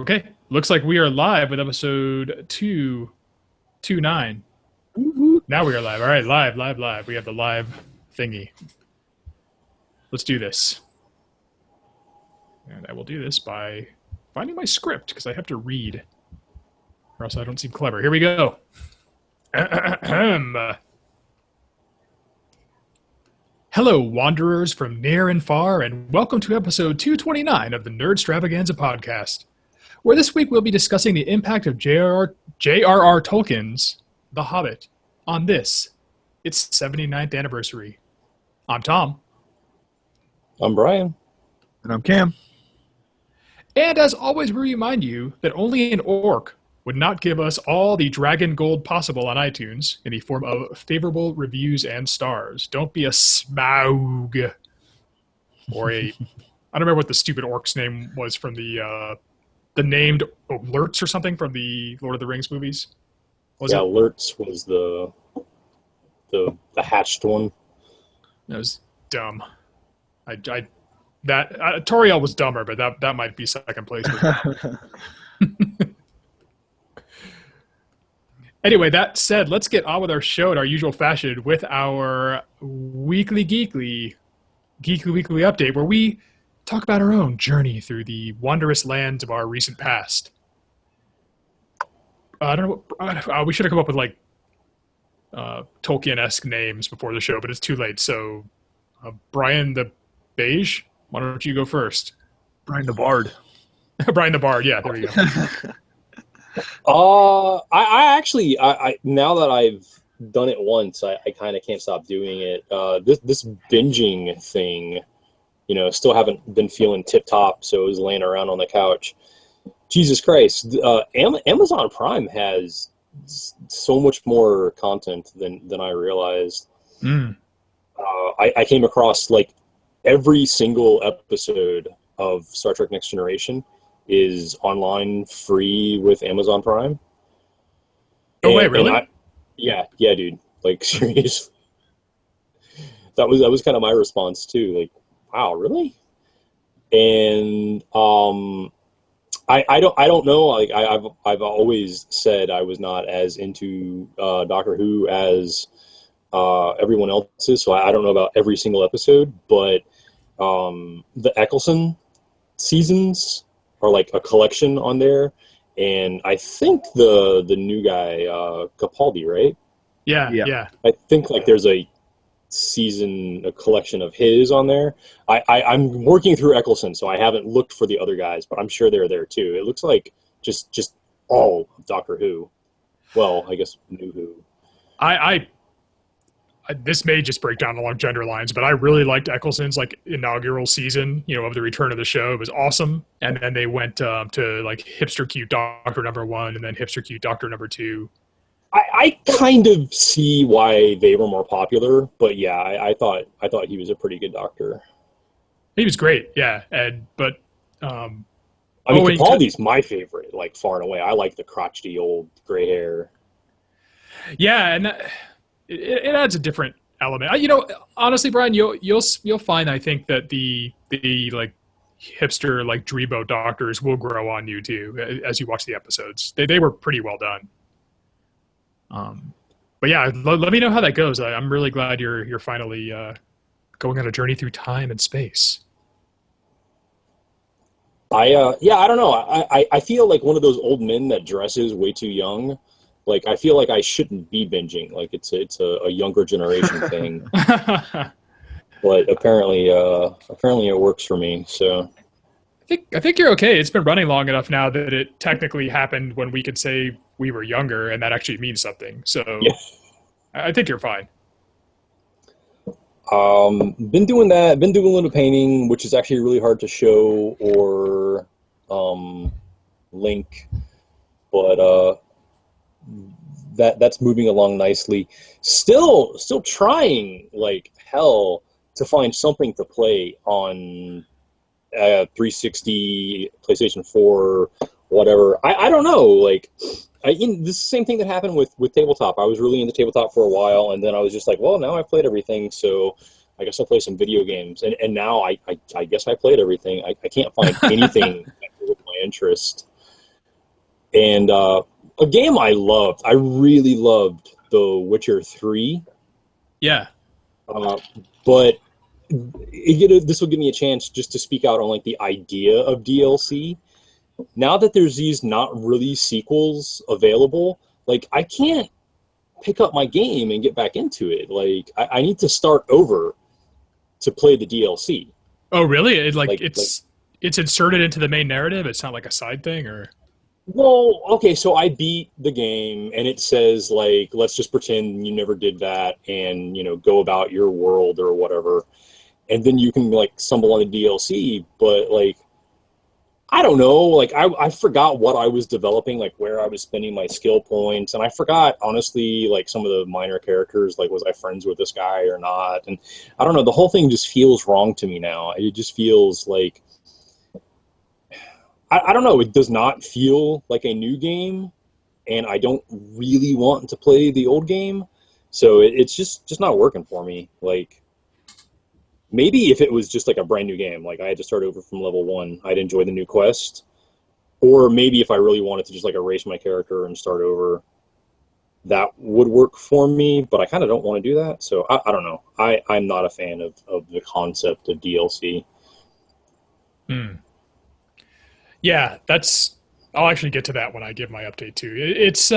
Okay, looks like we are live with episode 229. Now we are live. All right, live. We have the live thingy. Let's do this. And I will do this by finding my script, because I have to read, or else I don't seem clever. Here we go. Hello, wanderers from near and far, and welcome to episode 229 of the Nerdstravaganza podcast, where this week we'll be discussing the impact of J.R.R. Tolkien's The Hobbit on its 79th anniversary. I'm Tom. I'm Brian. And I'm Cam. And as always, we remind you that only an orc would not give us all the dragon gold possible on iTunes in the form of favorable reviews and stars. Don't be a smaug. Or I don't remember what the stupid orc's name was from the named Lurtz or something from the Lord of the Rings movies. Lurtz was the hatched one. That was dumb. Toriel was dumber, but that might be second place. Anyway, that said, let's get on with our show in our usual fashion with our weekly geekly weekly update, where we talk about our own journey through the wondrous lands of our recent past. I don't know. We should have come up with like Tolkien-esque names before the show, but it's too late. So, Brian the Beige, why don't you go first? Brian the Bard. Brian the Bard. Yeah, there we go. I actually now that I've done it once, I kind of can't stop doing it. This binging thing, still haven't been feeling tip top, so I was laying around on the couch. Jesus Christ, Amazon Prime has so much more content than I realized. I came across like every single episode of Star Trek Next Generation is online free with Amazon Prime. Oh, wait, really? Yeah, dude. Like, seriously. That was kind of my response too. Like, wow, really? And I don't know. Like, I've always said I was not as into Doctor Who as everyone else is. So I don't know about every single episode, but the Eccleston seasons are like a collection on there, and I think the new guy Capaldi, right? Yeah. I think like there's a collection of his on there. I'm working through Eccleston, so I haven't looked for the other guys, but I'm sure they're there too. It looks like just all of Doctor Who. Well, I guess New Who. This may just break down along gender lines, but I really liked Eccleston's like inaugural season, of the return of the show. It was awesome. And then they went to like hipster cute Doctor number 1 and then hipster cute Doctor number 2. I kind of see why they were more popular, but yeah, I thought he was a pretty good Doctor. He was great, yeah. But Capaldi's my favorite, like far and away. I like the crotchety old gray hair. Yeah, and it adds a different element. Honestly, Brian, you'll find, I think, that the like hipster like Drebo Doctors will grow on you too as you watch the episodes. They were pretty well done. But yeah, let me know how that goes. I'm really glad you're finally going on a journey through time and space. I don't know. I feel like one of those old men that dresses way too young. Like, I feel like I shouldn't be binging. Like, it's a younger generation thing. But apparently it works for me. So I think you're okay. It's been running long enough now that it technically happened when we could say we were younger, and that actually means something. So yeah. I think you're fine. Been doing that. Been doing a little painting, which is actually really hard to show or link. But that's moving along nicely. Still trying like hell to find something to play on 360, PlayStation 4, whatever. I don't know. Like, this is the same thing that happened with tabletop. I was really into tabletop for a while, and then I was just like, well, now I've played everything, so I guess I'll play some video games. And now I guess I played everything. I can't find anything that with my interest. And a game I loved. I really loved The Witcher 3. Yeah. But this will give me a chance just to speak out on like the idea of DLC. Now that there's these not really sequels available, like I can't pick up my game and get back into it. Like I need to start over to play the DLC. Oh, really? It's inserted into the main narrative. It's not like a side thing, or. Well, okay, so I beat the game, and it says, like, let's just pretend you never did that, and, you know, go about your world or whatever. And then you can, like, stumble on the DLC, but, like, I don't know. Like, I forgot what I was developing, like, where I was spending my skill points, and I forgot, honestly, like, some of the minor characters, like, was I friends with this guy or not? And I don't know, the whole thing just feels wrong to me now. It just feels like... I don't know, it does not feel like a new game, and I don't really want to play the old game, so it's just not working for me. Like, maybe if it was just like a brand new game, like I had to start over from level 1, I'd enjoy the new quest, or maybe if I really wanted to just like erase my character and start over, that would work for me, but I kind of don't want to do that, so I don't know. I'm not a fan of the concept of DLC. Yeah, I'll actually get to that when I give my update too. It's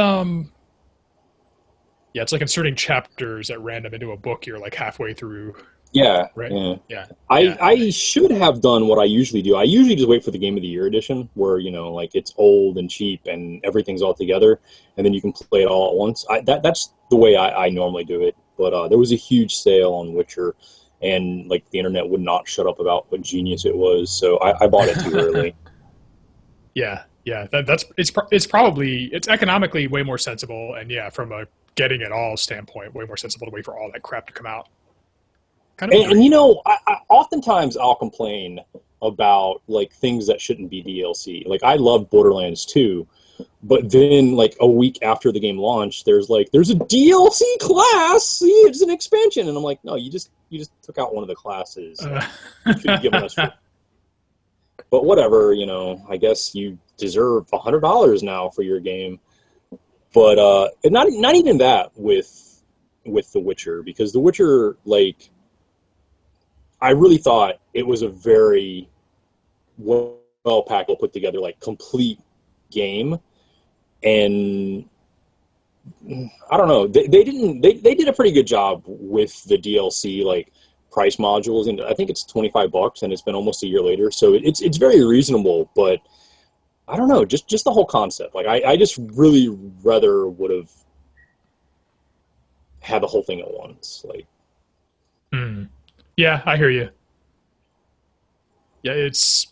it's like inserting chapters at random into a book you're like halfway through. Yeah, right? Yeah. I should have done what I usually do. I usually just wait for the Game of the Year edition, where, you know, like it's old and cheap and everything's all together, and then you can play it all at once. That's the way I normally do it. But there was a huge sale on Witcher, and like the internet would not shut up about what genius it was, so I bought it too early. Yeah. It's probably economically way more sensible, and from a getting it all standpoint, way more sensible to wait for all that crap to come out. And you know, oftentimes I'll complain about like things that shouldn't be DLC. Like I love Borderlands 2, but then like a week after the game launched, there's a DLC class. See, it's an expansion, and I'm like, no, you just took out one of the classes. You should have given us. But whatever, you know, I guess you deserve $100 now for your game. But not even that with The Witcher, because The Witcher, like, I really thought it was a very well packed, put together, like complete game, and I don't know, they did a pretty good job with the DLC, like price modules, and I think it's $25, and it's been almost a year later, so it's very reasonable. But I don't know, just the whole concept. Like I just really rather would have had the whole thing at once. Like, yeah, I hear you. Yeah, it's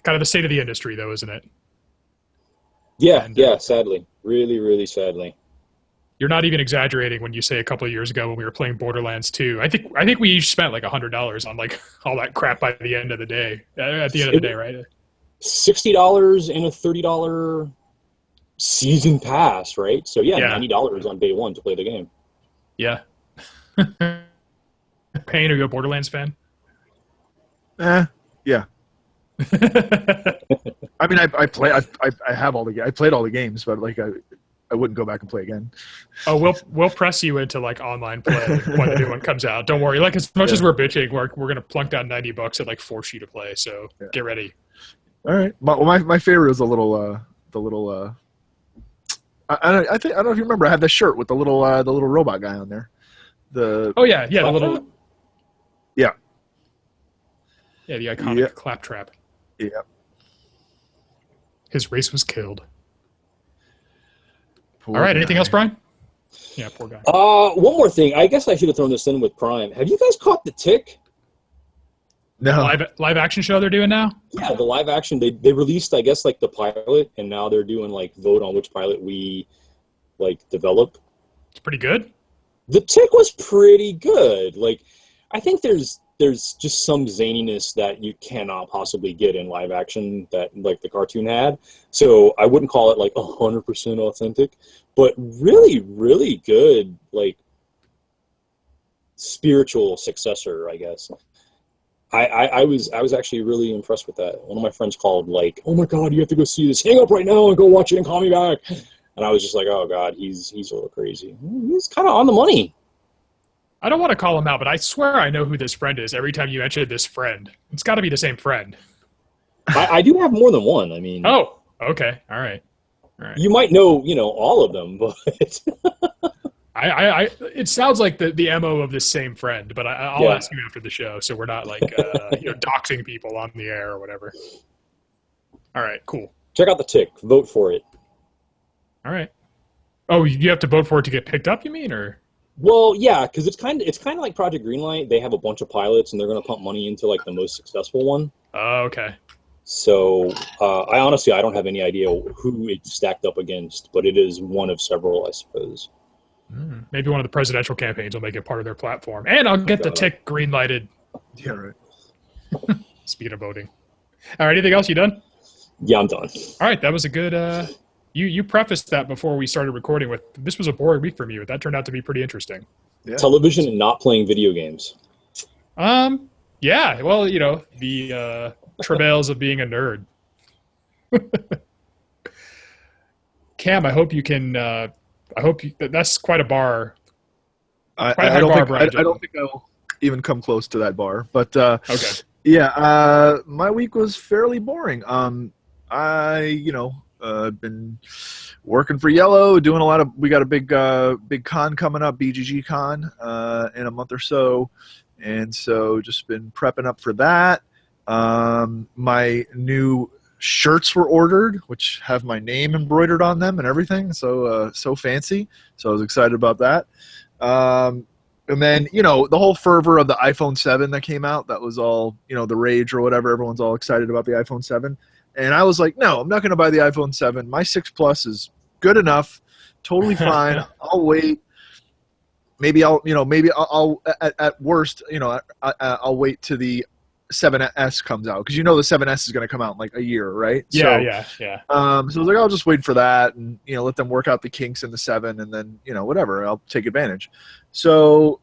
kind of the state of the industry, though, isn't it? Yeah, sadly, really, really sadly. You're not even exaggerating when you say a couple of years ago when we were playing Borderlands 2. I think we each spent like $100 on like all that crap by the end of the day. At the end of the day, right? $60 and a $30 season pass, right? So $90 on day one to play the game. Yeah. Payne, are you a Borderlands fan? Yeah. I mean, I played all the games, but like I wouldn't go back and play again. Oh, we'll press you into like online play when the new one comes out. Don't worry. Like as much as we're bitching, we're gonna plunk down $90 and like force you to play. So get ready. All right. My favorite is the little. I don't know if you remember. I had the shirt with the little robot guy on there. The little. Yeah. Yeah, the iconic claptrap. Yeah. His race was killed. Poor All right, guy. anything else, Brian? Yeah, poor guy. One more thing. I guess I should have thrown this in with Prime. Have you guys caught The Tick? No. Live action show they're doing now? Yeah, the live action. They released, I guess, like the pilot, and now they're doing like vote on which pilot we like develop. It's pretty good. The Tick was pretty good. Like, I think there's just some zaniness that you cannot possibly get in live action that like the cartoon had. So I wouldn't call it like 100% authentic, but really, really good, like spiritual successor, I guess. I was actually really impressed with that. One of my friends called like, "Oh my God, you have to go see this. Hang up right now and go watch it and call me back." And I was just like, "Oh God, he's a little crazy. He's kind of on the money." I don't want to call him out, but I swear I know who this friend is every time you mention this friend. It's got to be the same friend. I do have more than one. I mean, oh, okay, all right. You might know, all of them, but it sounds like the MO of this same friend, but I'll ask you after the show, so we're not like doxing people on the air or whatever. All right, cool. Check out the tick. Vote for it. All right. Oh, you have to vote for it to get picked up, you mean, or? Well, yeah, because it's kind of like Project Greenlight. They have a bunch of pilots, and they're going to pump money into like the most successful one. Oh, okay. So I honestly don't have any idea who it's stacked up against, but it is one of several, I suppose. Maybe one of the presidential campaigns will make it part of their platform, and I'll get the tick green-lighted. Yeah, right. Speaking of voting. All right, anything else? You done? Yeah, I'm done. All right, that was a good. You prefaced that before we started recording with, this was a boring week from you. That turned out to be pretty interesting. Yeah. Television and not playing video games. Yeah, well, the travails of being a nerd. Cam, I hope you can. That's quite a bar. I don't think I'll even come close to that bar. But okay. Yeah, my week was fairly boring. Been working for Yellow, doing a lot of. We got a big con coming up, BGG Con, in a month or so, and so just been prepping up for that. My new shirts were ordered, which have my name embroidered on them and everything. So fancy. So I was excited about that. And then, the whole fervor of the iPhone 7 that came out, that was all, the rage or whatever. Everyone's all excited about the iPhone 7. And I was like, no, I'm not going to buy the iPhone 7. My 6 Plus is good enough. Totally fine. I'll wait. Maybe I'll at worst, I'll wait till the 7S comes out, because the 7S is going to come out in like a year, right? Yeah. So I was like, I'll just wait for that and let them work out the kinks in the 7, and then whatever, I'll take advantage. So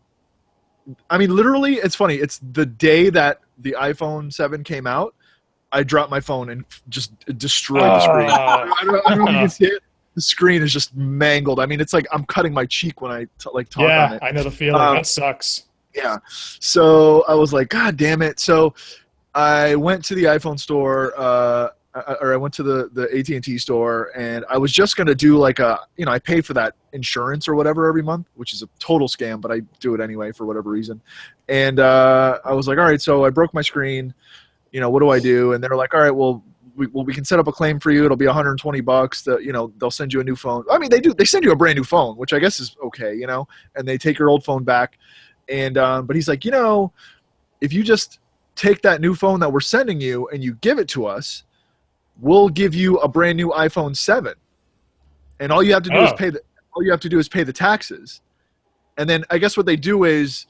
I mean, literally, it's funny. It's the day that the iPhone 7 came out, I dropped my phone and just destroyed the screen. I don't know if you can see it. The screen is just mangled. I mean, it's like I'm cutting my cheek when I talk on it. Yeah, I know the feeling. That sucks. Yeah. So I was like, God damn it. So I went to the iPhone store, or I went to the AT&T store, and I was just going to do like I pay for that insurance or whatever every month, which is a total scam, but I do it anyway for whatever reason. And I was like, all right, so I broke my screen. What do I do? And they're like, all right, well, we can set up a claim for you. It'll be $120. They'll send you a new phone. I mean, they send you a brand new phone, which I guess is okay, and they take your old phone back. And but he's like, if you just take that new phone that we're sending you and you give it to us, we'll give you a brand new iPhone 7. And all you have to do is pay the taxes. And then I guess what they do is,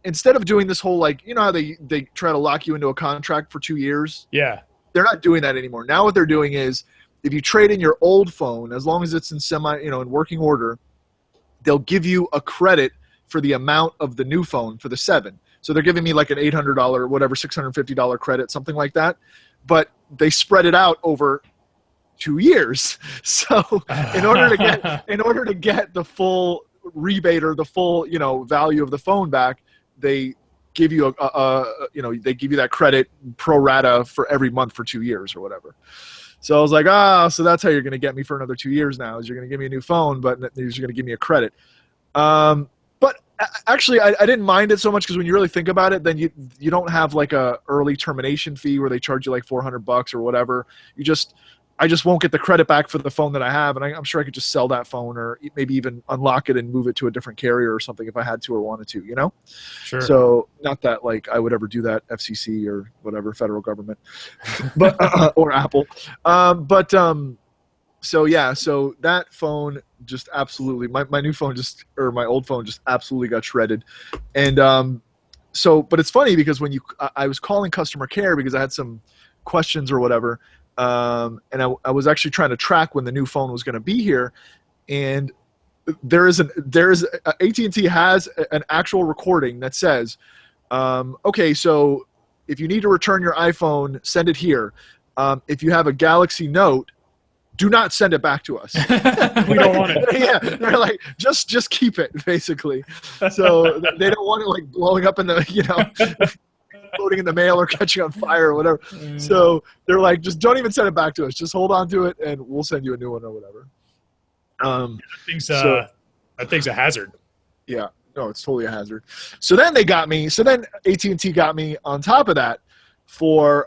instead of doing this whole, like, how they try to lock you into a contract for 2 years? Yeah. They're not doing that anymore. Now what they're doing is, if you trade in your old phone, as long as it's in in working order, they'll give you a credit for the amount of the new phone for the 7. So they're giving me like an $800, whatever, $650 credit, something like that. But they spread it out over 2 years. So in order to get the full rebate or the full, value of the phone back, they give you they give you that credit pro rata for every month for 2 years or whatever. So I was like, so that's how you're going to get me for another 2 years now, is you're going to give me a new phone, but you're going to give me a credit. But actually, I didn't mind it so much, because when you really think about it, then you don't have like a early termination fee where they charge you like $400 or whatever. I just won't get the credit back for the phone that I have, and I'm sure I could just sell that phone, or maybe even unlock it and move it to a different carrier or something if I had to or wanted to, Sure. So not that like I would ever do that, FCC or whatever, federal government, but or Apple. So yeah, so that phone just absolutely, my new phone my old phone just absolutely got shredded. And but it's funny, because when I was calling customer care because I had some questions or whatever. And I was actually trying to track when the new phone was going to be here, and AT&T has an actual recording that says, okay, so if you need to return your iPhone, send it here. If you have a Galaxy Note, do not send it back to us. We don't want it. Yeah, they're like, just keep it, basically. So they don't want it like blowing up in the, floating in the mail or catching on fire or whatever. So they're like, just don't even send it back to us. Just hold on to it, and we'll send you a new one or whatever. That thing's a hazard. Yeah, no, it's totally a hazard. So then they got me. So then AT&T got me on top of that for.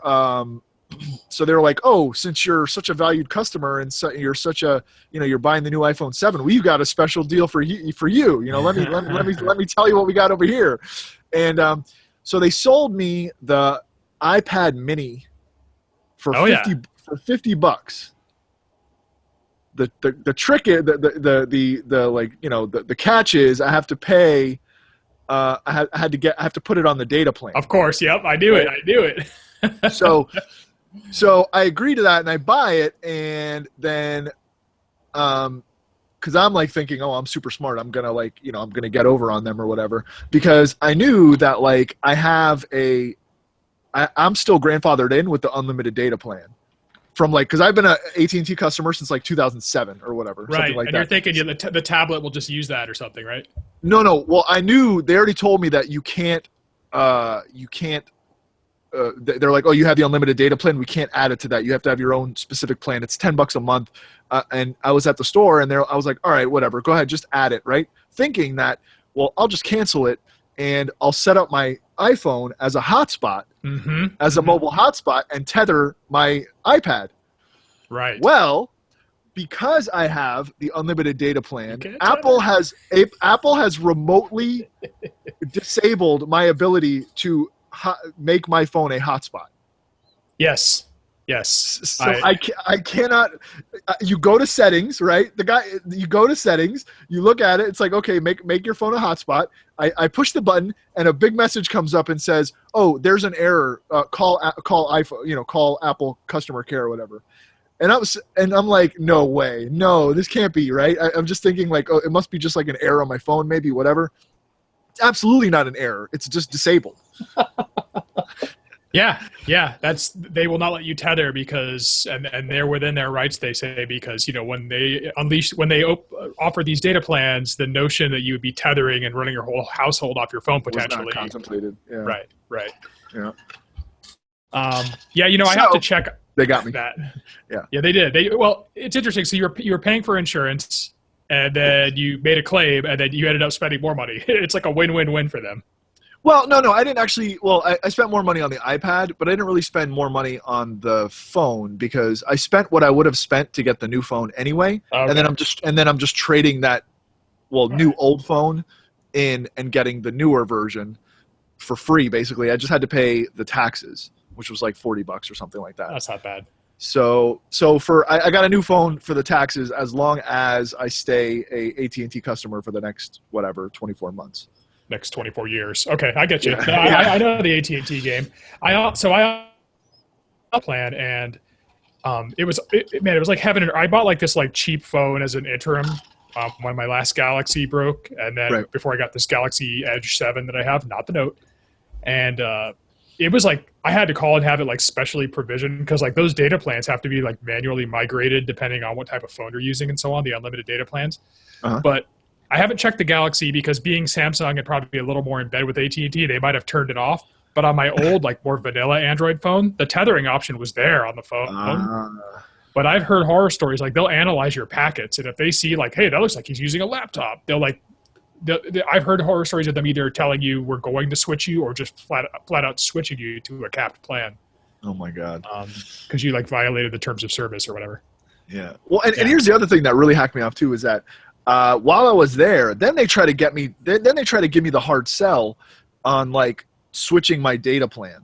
So they were like, oh, since you're such a valued customer and you're such a, you're buying the new iPhone 7, we've got a special deal for you. Let me tell you what we got over here. And so they sold me the iPad Mini for $50. The trick is the catch is I have to pay. I have to put it on the data plan. Of course, yep, I knew it. So I agree to that and I buy it, and then because I'm like thinking, oh, I'm super smart, I'm gonna I'm gonna get over on them or whatever, because I knew that like I'm still grandfathered in with the unlimited data plan from because I've been a AT&T customer since 2007 or whatever. Right, something like and that. you're thinking the tablet will just use that or something, right? No. Well, I knew they already told me that you can't. They're like, oh, you have the unlimited data plan. We can't add it to that. You have to have your own specific plan. It's $10 a month. And I was at the store, and I was like, all right, whatever. Go ahead, just add it, right? Thinking that, well, I'll just cancel it, and I'll set up my iPhone as a hotspot, as a mobile hotspot, and tether my iPad. Right. Well, because I have the unlimited data plan, Apple has remotely disabled my ability to make my phone a hotspot. Yes. So I cannot. You go to settings, right? You go to settings. You look at it. It's like, okay, make your phone a hotspot. I push the button, and a big message comes up and says, "Oh, there's an error. Call iPhone. Call Apple customer care or whatever." And I'm like, no way, no, this can't be right. I'm just thinking like, oh, it must be just like an error on my phone, maybe, whatever. It's absolutely not an error. It's just disabled. Yeah. They will not let you tether because, and they're within their rights, they say, because when they offer these data plans, the notion that you would be tethering and running your whole household off your phone potentially was not contemplated. Yeah. Right. Yeah. I have to check. They got me. That. Yeah, they did. Well, it's interesting. So you were paying for insurance, and then you made a claim, and then you ended up spending more money. It's like a win-win-win for them. Well, no, I didn't actually. Well, I spent more money on the iPad, but I didn't really spend more money on the phone because I spent what I would have spent to get the new phone anyway, okay. and then I'm just trading that, new old phone in and getting the newer version for free. Basically, I just had to pay the taxes, which was like $40 or something like that. That's not bad. So I got a new phone for the taxes as long as I stay a AT&T customer for the next 24 months. Next 24 years. Okay, I get you. Yeah. I know the AT&T game. I plan, and it was like heaven. I bought this cheap phone as an interim when my last Galaxy broke, and then before I got this Galaxy Edge 7 that I have, not the Note, and it was like I had to call and have it specially provisioned because those data plans have to be manually migrated depending on what type of phone you're using and so on, the unlimited data plans. But I haven't checked the Galaxy because being Samsung and probably a little more in bed with AT&T, they might have turned it off. But on my old, more vanilla Android phone, the tethering option was there on the phone. But I've heard horror stories, they'll analyze your packets, and if they see, hey, that looks like he's using a laptop, I've heard horror stories of them either telling you we're going to switch you or just flat out switching you to a capped plan. Oh, my God. Because you, violated the terms of service or whatever. Yeah. Well, and here's the other thing that really hacked me off, too, is that while I was there, then they try to get me. Then they try to give me the hard sell on switching my data plan,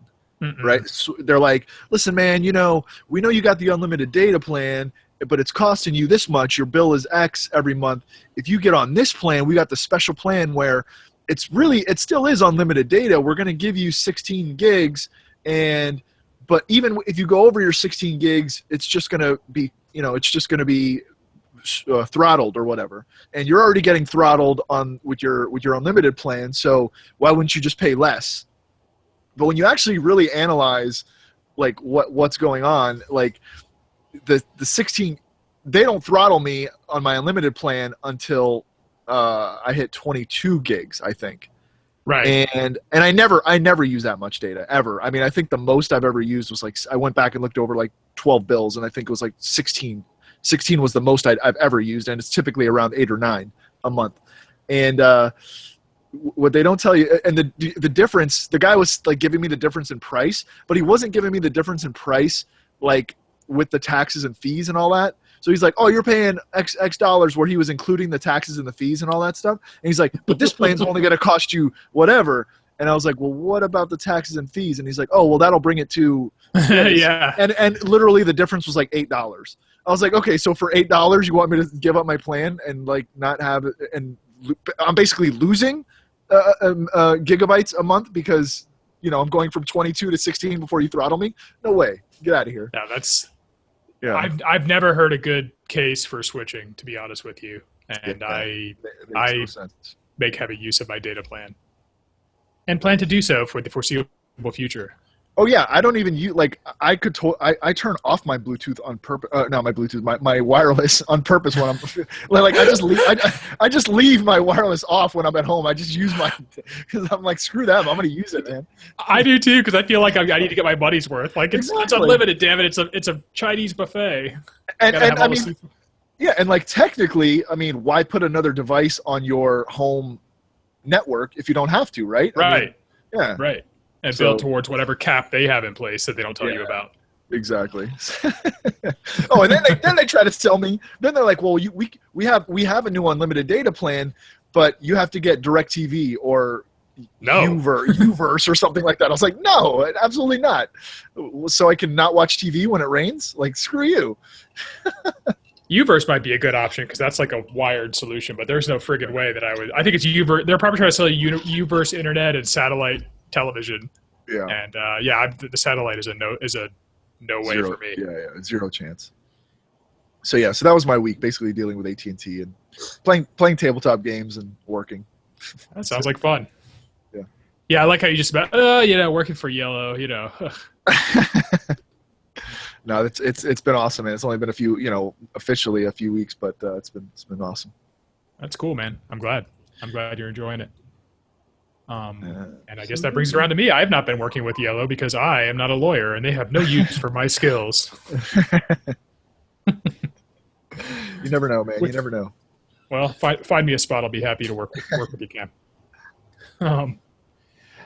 right? So they're like, "Listen, man, we know you got the unlimited data plan, but it's costing you this much. Your bill is X every month. If you get on this plan, we got the special plan where it still is unlimited data. We're going to give you 16 gigs, but even if you go over your 16 gigs, it's just going to be throttled or whatever, and you're already getting throttled with your unlimited plan, so why wouldn't you just pay less?" But when you actually really analyze like what's going on, like the 16, they don't throttle me on my unlimited plan until I hit 22 gigs, I think. Right. And I never use that much data ever. I mean, I think the most I've ever used was like, I went back and looked over like 12 bills, and I think it was like 16 was the most I've ever used, and it's typically around 8 or 9 a month. And what they don't tell you, and the difference, the guy was like giving me the difference in price, but he wasn't giving me the difference in price like with the taxes and fees and all that. So he's like, oh, you're paying X dollars, where he was including the taxes and the fees and all that stuff. And he's like, but this plan's only going to cost you whatever. And I was like, well, what about the taxes and fees? And he's like, oh, well, that'll bring it to yeah. And literally the difference was like $8. I was like, okay, so for $8, you want me to give up my plan and like not have it? And I'm basically losing gigabytes a month because, you know, I'm going from 22 to 16 before you throttle me. No way. Get out of here. No, that's... Yeah. I've never heard a good case for switching, to be honest with you, and I make heavy use of my data plan, and plan to do so for the foreseeable future. Oh yeah, I don't even use like I turn off my Bluetooth on purpose. Not my Bluetooth, my wireless on purpose when I'm like I just leave my wireless off when I'm at home. I just use my because I'm like screw them. I'm gonna use it, man. I do too because I feel like I need to get my money's worth. Like it's Exactly. unlimited, damn it. It's a Chinese buffet. And I mean, yeah, and like technically, I mean, why put another device on your home network if you don't have to, right? Right. I mean, yeah. Right. And build towards whatever cap they have in place that they don't tell you about. Exactly. Oh, and then they try to sell me. Then they're like, "Well, we have a new unlimited data plan, but you have to get DirecTV or Uverse or something like that." I was like, "No, absolutely not." So I can not watch TV when it rains? Like, screw you. Uverse might be a good option because that's like a wired solution, but there's no friggin' way that I would. I think it's Uverse. They're probably trying to sell you Uverse internet and satellite television. Yeah. And the satellite is a no way for me. Yeah, zero chance. So yeah, so that was my week, basically dealing with AT&T and playing tabletop games and working. That sounds like fun. Yeah. Yeah, I like how you just about working for Yellow, you know. No, it's been awesome, man. It's only been officially a few weeks, but it's been awesome. That's cool, man. I'm glad you're enjoying it. And I guess that brings it around to me. I have not been working with Yellow because I am not a lawyer, and they have no use for my skills. You never know, man. You never know. Well, find me a spot. I'll be happy to work with you, Cam.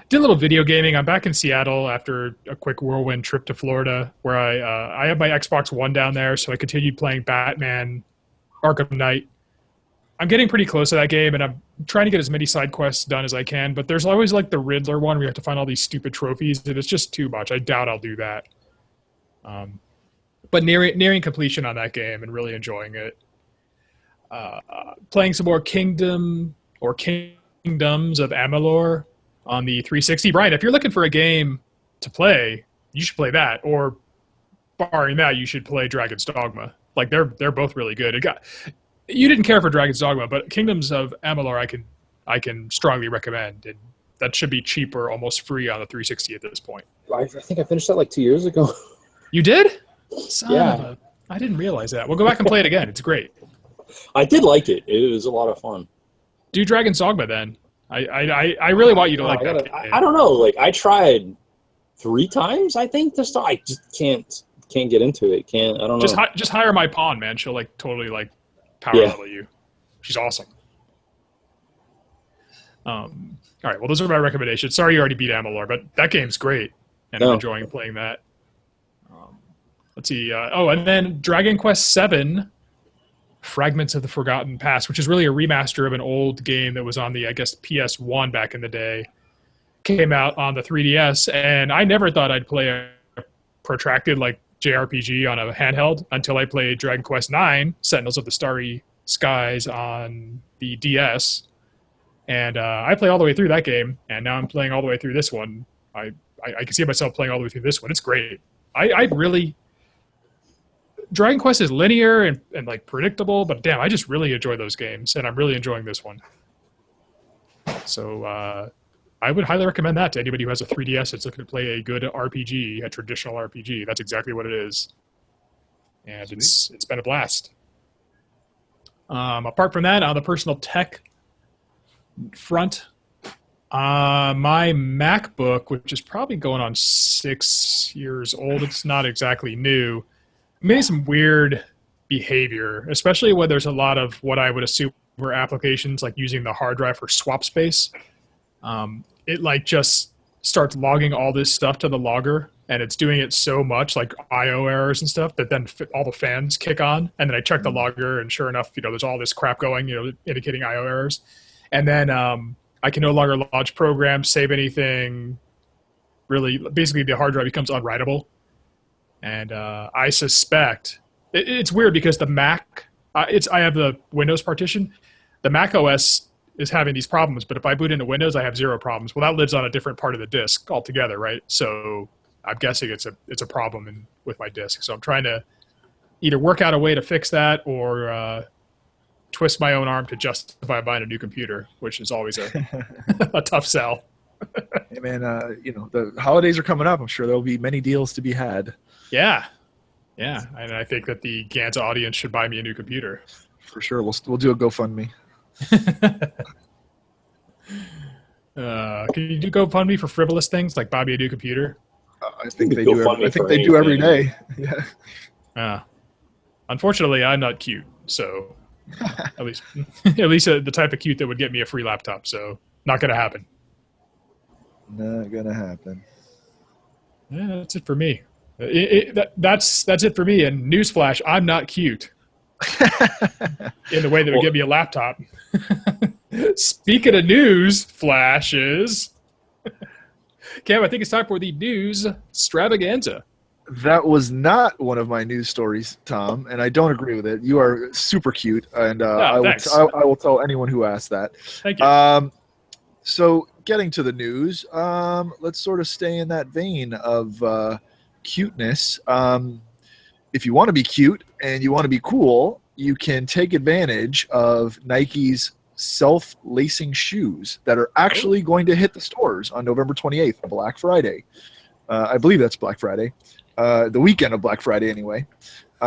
Did a little video gaming. I'm back in Seattle after a quick whirlwind trip to Florida, where I have my Xbox One down there, so I continued playing Batman Arkham Knight. I'm getting pretty close to that game, and I'm trying to get as many side quests done as I can, but there's always like the Riddler one where you have to find all these stupid trophies, and it's just too much. I doubt I'll do that. But nearing completion on that game and really enjoying it. Playing some more Kingdoms of Amalur on the 360. Brian, if you're looking for a game to play, you should play that, or barring that, you should play Dragon's Dogma. Like they're both really good. You didn't care for Dragon's Dogma, but Kingdoms of Amalur I can strongly recommend, and that should be cheaper, almost free on the 360 at this point. I think I finished that like 2 years ago. You did? Yeah. I didn't realize that. We'll go back and play it again. It's great. I did like it. It was a lot of fun. Do Dragon's Dogma then. I really want you to like that. I don't know. Like I tried 3 times, I think, to start. I just can't get into it. I don't know. Just hire my pawn, man. She'll like totally like power level you. She's awesome. All right. Well, those are my recommendations. Sorry you already beat Amalur, but that game's great, and I'm enjoying playing that. Let's see. And then Dragon Quest VII, Fragments of the Forgotten Past, which is really a remaster of an old game that was on the, I guess, PS1 back in the day, came out on the 3DS, and I never thought I'd play a protracted like JRPG on a handheld until I played Dragon Quest IX, Sentinels of the Starry Skies on the DS, and I played all the way through that game, and now I'm playing all the way through this one. I can see myself playing all the way through this one. It's great. I really... Dragon Quest is linear and like predictable, but damn, I just really enjoy those games, and I'm really enjoying this one. So I would highly recommend that to anybody who has a 3DS that's looking to play a good RPG, a traditional RPG. That's exactly what it is, and Sweet. it's been a blast. Apart from that, on the personal tech front, my MacBook, which is probably going on 6 years old, it's not exactly new, made some weird behavior, especially when there's a lot of what I would assume were applications like using the hard drive for swap space. It like just starts logging all this stuff to the logger, and it's doing it so much, like IO errors and stuff, that then all the fans kick on. And then I check the logger, and sure enough, there's all this crap going, indicating IO errors. And then I can no longer launch programs, save anything. Really, basically, the hard drive becomes unwritable. And I suspect it's weird because the Mac, I have the Windows partition. The Mac OS is having these problems, but if I boot into Windows, I have zero problems. Well, that lives on a different part of the disk altogether, right? So I'm guessing it's a problem with my disk. So I'm trying to either work out a way to fix that or twist my own arm to justify buying a new computer, which is always a tough sell. Hey man, the holidays are coming up. I'm sure there'll be many deals to be had. Yeah, and I think that the Ganza audience should buy me a new computer. For sure, we'll do a GoFundMe. Can you do GoFundMe for frivolous things like buy me a new computer? I think they do. I think they do every day. Yeah. Unfortunately, I'm not cute, so at least the type of cute that would get me a free laptop. So not gonna happen. Not gonna happen. Yeah, that's it for me. That's it for me. And newsflash, I'm not cute in the way that would get me a laptop. Speaking of news flashes, Cam, I think it's time for the news extravaganza. That was not one of my news stories, Tom, and I don't agree with it. You are super cute, and I will tell anyone who asked that. Thank you. So getting to the news, let's sort of stay in that vein of cuteness. If you want to be cute and you want to be cool, you can take advantage of Nike's self-lacing shoes that are actually going to hit the stores on November 28th, Black Friday. I believe that's Black Friday. The weekend of Black Friday anyway. They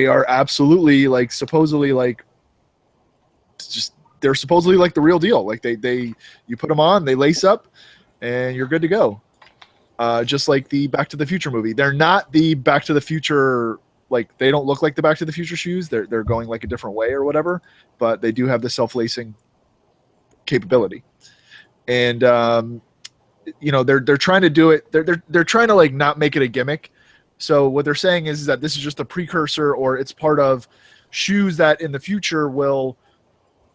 are absolutely supposedly they're supposedly like the real deal. Like you put them on, they lace up, and you're good to go. Just like the Back to the Future movie. They're not the Back to the Future, they don't look like the Back to the Future shoes. They're going like a different way or whatever, but they do have the self-lacing capability. And they're trying to do it. They're trying to not make it a gimmick. So what they're saying is that this is just a precursor, or it's part of shoes that in the future will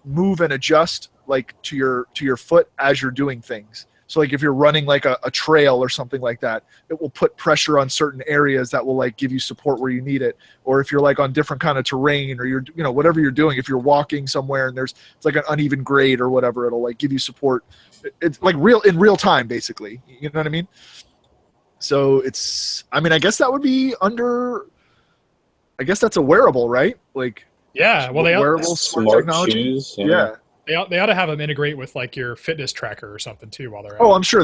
move and adjust to your foot as you're doing things. So if you're running a trail or something like that, it will put pressure on certain areas that will give you support where you need it. Or if you're on different kind of terrain, or you're whatever you're doing, if you're walking somewhere and it's an uneven grade or whatever, it'll give you support. It's in real time, basically. You know what I mean? So I guess that would be under. I guess that's a wearable, right? Yeah, well, they wearable smart technology. Shoes, yeah. They ought to have them integrate with your fitness tracker or something too while they're at Oh, it. I'm sure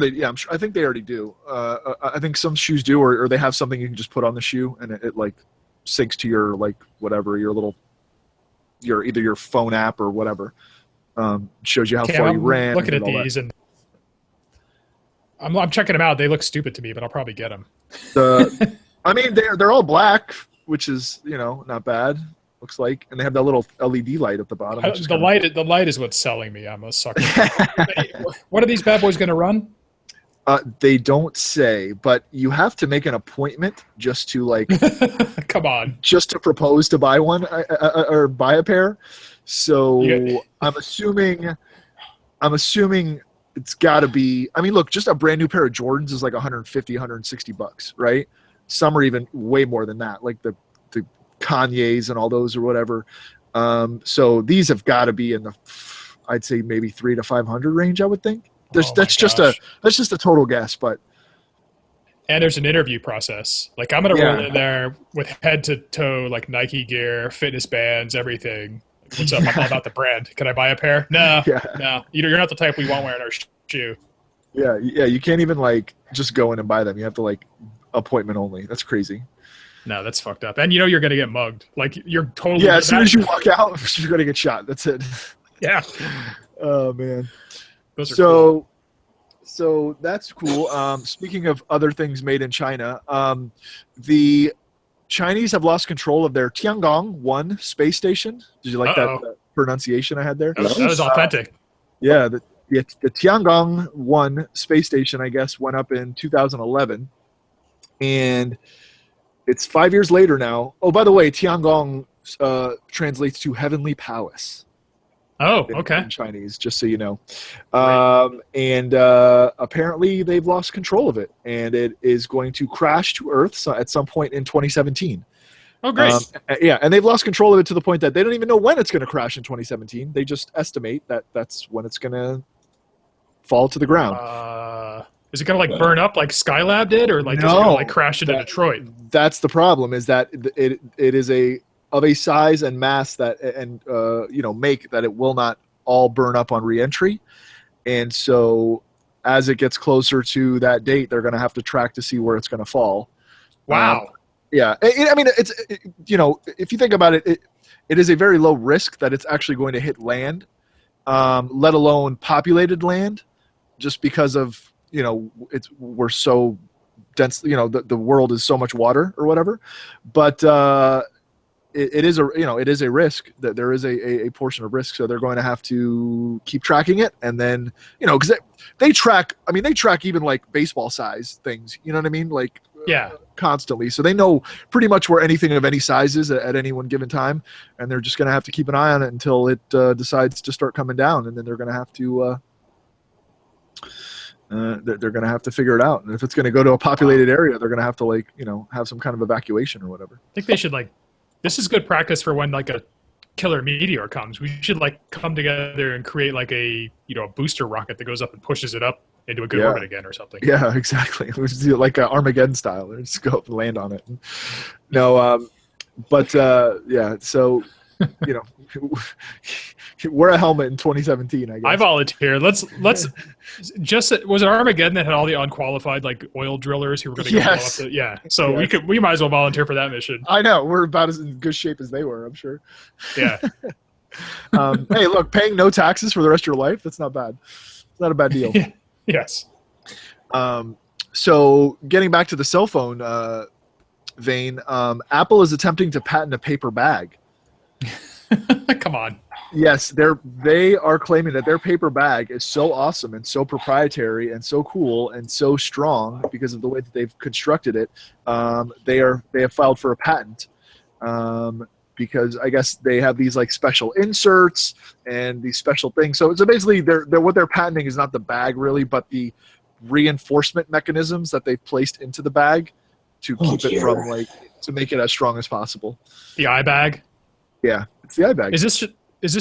I think they already do. I think some shoes do, or they have something you can just put on the shoe and it syncs to your whatever either your phone app or whatever. Shows you how far you ran. Looking at these and I'm checking them out. They look stupid to me, but I'll probably get them. They're all black, which is not bad. Looks like, and they have that little LED light at the bottom. The light is what's selling me. I'm a sucker. What are these bad boys going to run? They don't say, but you have to make an appointment just to Come on, just to propose to buy one or buy a pair. So yeah. I'm assuming it's got to be. Look, just a brand new pair of Jordans is $150, $160, right? Some are even way more than that, like the Kanye's and all those or whatever. So these have got to be in the, I'd say maybe $300 to $500 range. I would think. That's just a total guess, but. And there's an interview process. I'm gonna roll in there with head to toe Nike gear, fitness bands, everything. What's up? I'm all about the brand. Can I buy a pair? No, Yeah. no. You're not the type we want wearing our shoe. Yeah, you can't even like just go in and buy them. You have to like appointment only. That's crazy. No, that's fucked up. And you're gonna get mugged. Like you're totally. Yeah, as soon as you walk out, you're gonna get shot. That's it. Yeah. Oh man. Those are cool. So that's cool. Speaking of other things made in China, the Chinese have lost control of their Tiangong-1 space station. Did you like that pronunciation I had there? That was authentic. Yeah, the Tiangong-1 space station, I guess, went up in 2011, and it's 5 years later now. Oh, by the way, Tiangong translates to heavenly palace. Oh, okay. In Chinese, just so you know. And apparently they've lost control of it, and it is going to crash to Earth at some point in 2017. Oh, great. Yeah, and they've lost control of it to the point that they don't even know when it's going to crash in 2017. They just estimate that that's when it's going to fall to the ground. Is it going to like burn up like Skylab did, or like is it going to like crash into Detroit? That's the problem. Is that it is of a size and mass that make that it will not all burn up on reentry, and so as it gets closer to that date, they're going to have to track to see where it's going to fall. Wow. Yeah, I mean, if you think about it, it is a very low risk that it's actually going to hit land, let alone populated land, just because of we're so dense. The world is so much water or whatever, but it is a risk that there is a portion of risk. So they're going to have to keep tracking it, and then because they track. I mean, they track even like baseball size things. You know what I mean? Like constantly. So they know pretty much where anything of any size is at any one given time, and they're just going to have to keep an eye on it until it decides to start coming down, and then they're going to have to. They're going to have to figure it out, and if it's going to go to a populated area, they're going to have to have some kind of evacuation or whatever. I think they should this is good practice for when like a killer meteor comes. We should like come together and create like a booster rocket that goes up and pushes it up into a good orbit again or something. Yeah, exactly. We should do it like Armageddon style. Let's go up and land on it. No, but yeah. So wear a helmet in 2017. I guess I volunteer. Let's just was it Armageddon that had all the unqualified like oil drillers who were going to go blow up the, So we might as well volunteer for that mission. I know we're about as in good shape as they were. I'm sure. Yeah. Hey, look, paying no taxes for the rest of your life, that's not bad. It's not a bad deal. Yes. So getting back to the cell phone vein, Apple is attempting to patent a paper bag. Come on. Yes, they are claiming that their paper bag is so awesome and so proprietary and so cool and so strong because of the way that they've constructed it. They have filed for a patent because I guess they have these like special inserts and these special things. So basically, what they're patenting is not the bag really, but the reinforcement mechanisms that they've placed into the bag to keep it from to make it as strong as possible. The eye bag. Yeah, it's the eye bag. Is this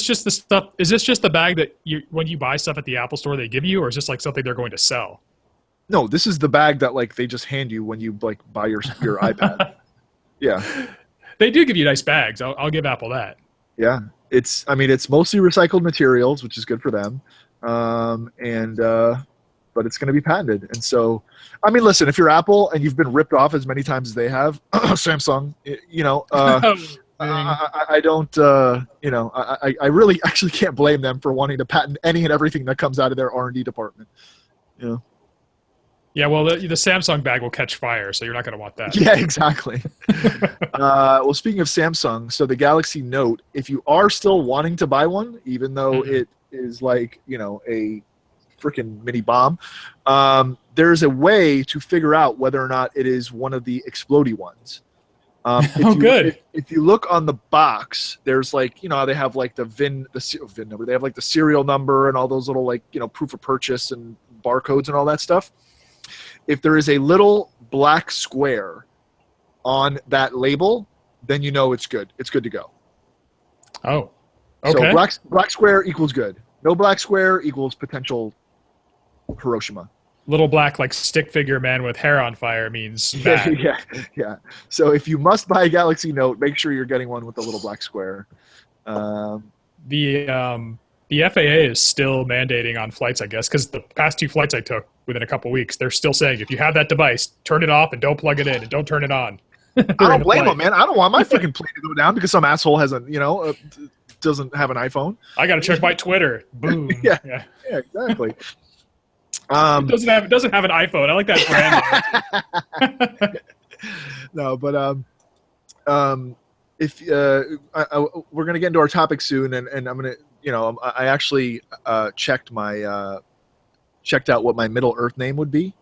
just the stuff? Is this just the bag that when you buy stuff at the Apple store they give you, or is this like something they're going to sell? No, this is the bag that like they just hand you when you like buy your iPad. Yeah, they do give you nice bags. I'll give Apple that. Yeah, it's mostly recycled materials, which is good for them, but it's going to be patented. And so, I mean, listen, if you're Apple and you've been ripped off as many times as they have, Samsung, I don't, I really actually can't blame them for wanting to patent any and everything that comes out of their R&D department. Yeah, well, the Samsung bag will catch fire, so you're not going to want that. Yeah, exactly. Well, speaking of Samsung, so the Galaxy Note, if you are still wanting to buy one, even though it is like, a freaking mini bomb, there's a way to figure out whether or not it is one of the explodey ones. Good. If you look on the box, there's like, they have like the VIN number. They have like the serial number and all those little like, proof of purchase and barcodes and all that stuff. If there is a little black square on that label, then it's good. It's good to go. Oh, okay. So black square equals good. No black square equals potential Hiroshima. Little black like stick figure man with hair on fire means bad. Yeah. So if you must buy a Galaxy Note, make sure you're getting one with the little black square. the FAA is still mandating on flights, I guess, because the past 2 flights I took within a couple weeks, they're still saying if you have that device, turn it off and don't plug it in and don't turn it on. I don't blame them, man. I don't want my freaking plane to go down because some asshole hasn't, doesn't have an iPhone. I got to check my Twitter. Boom. Yeah, exactly. It doesn't have an iPhone. I like that brand. No, but if we're gonna get into our topic soon, and I'm gonna, I actually checked out what my Middle Earth name would be.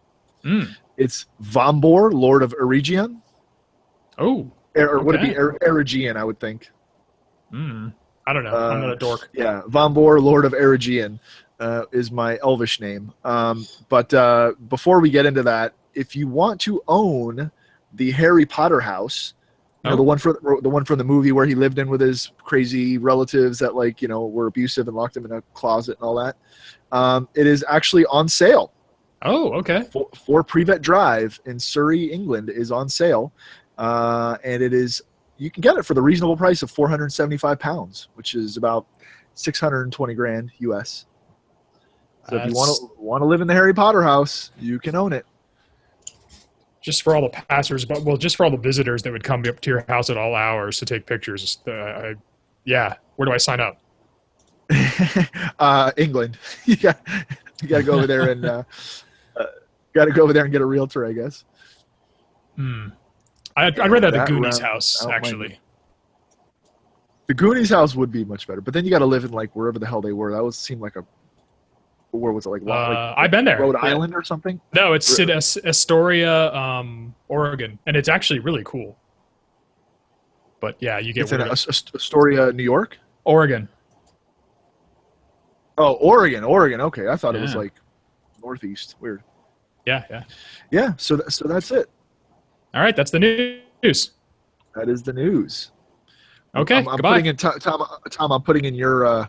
It's Vombor, Lord of Eregion. Oh, or would it be Eregion? I would think. I don't know. I'm not a dork. Yeah, Vombor, Lord of Eregion, is my Elvish name. But before we get into that, if you want to own the Harry Potter house, the one from the movie where he lived in with his crazy relatives that were abusive and locked him in a closet and all that, it is actually on sale. Oh, okay. For Privet Drive in Surrey, England, is on sale, and you can get it for the reasonable price of £475, which is about 620 grand US. So if you want to live in the Harry Potter house, you can own it. Just for all the passers, just for all the visitors that would come up to your house at all hours to take pictures. Where do I sign up? England. You got to go over there and get a realtor, I guess. I'd rather the Goonies house, actually. The Goonies house would be much better, but then you got to live in wherever the hell they were. That seemed like where was it? I've been there. Rhode Island or something? No, it's Astoria, Oregon, and it's actually really cool. But yeah, you get it's in Astoria, New York? Oregon. Oh, Oregon. Okay, I thought it was northeast. Weird. Yeah. So that's it. All right, that's the news. That is the news. Okay, I'm goodbye. putting in Tom. I'm putting in your.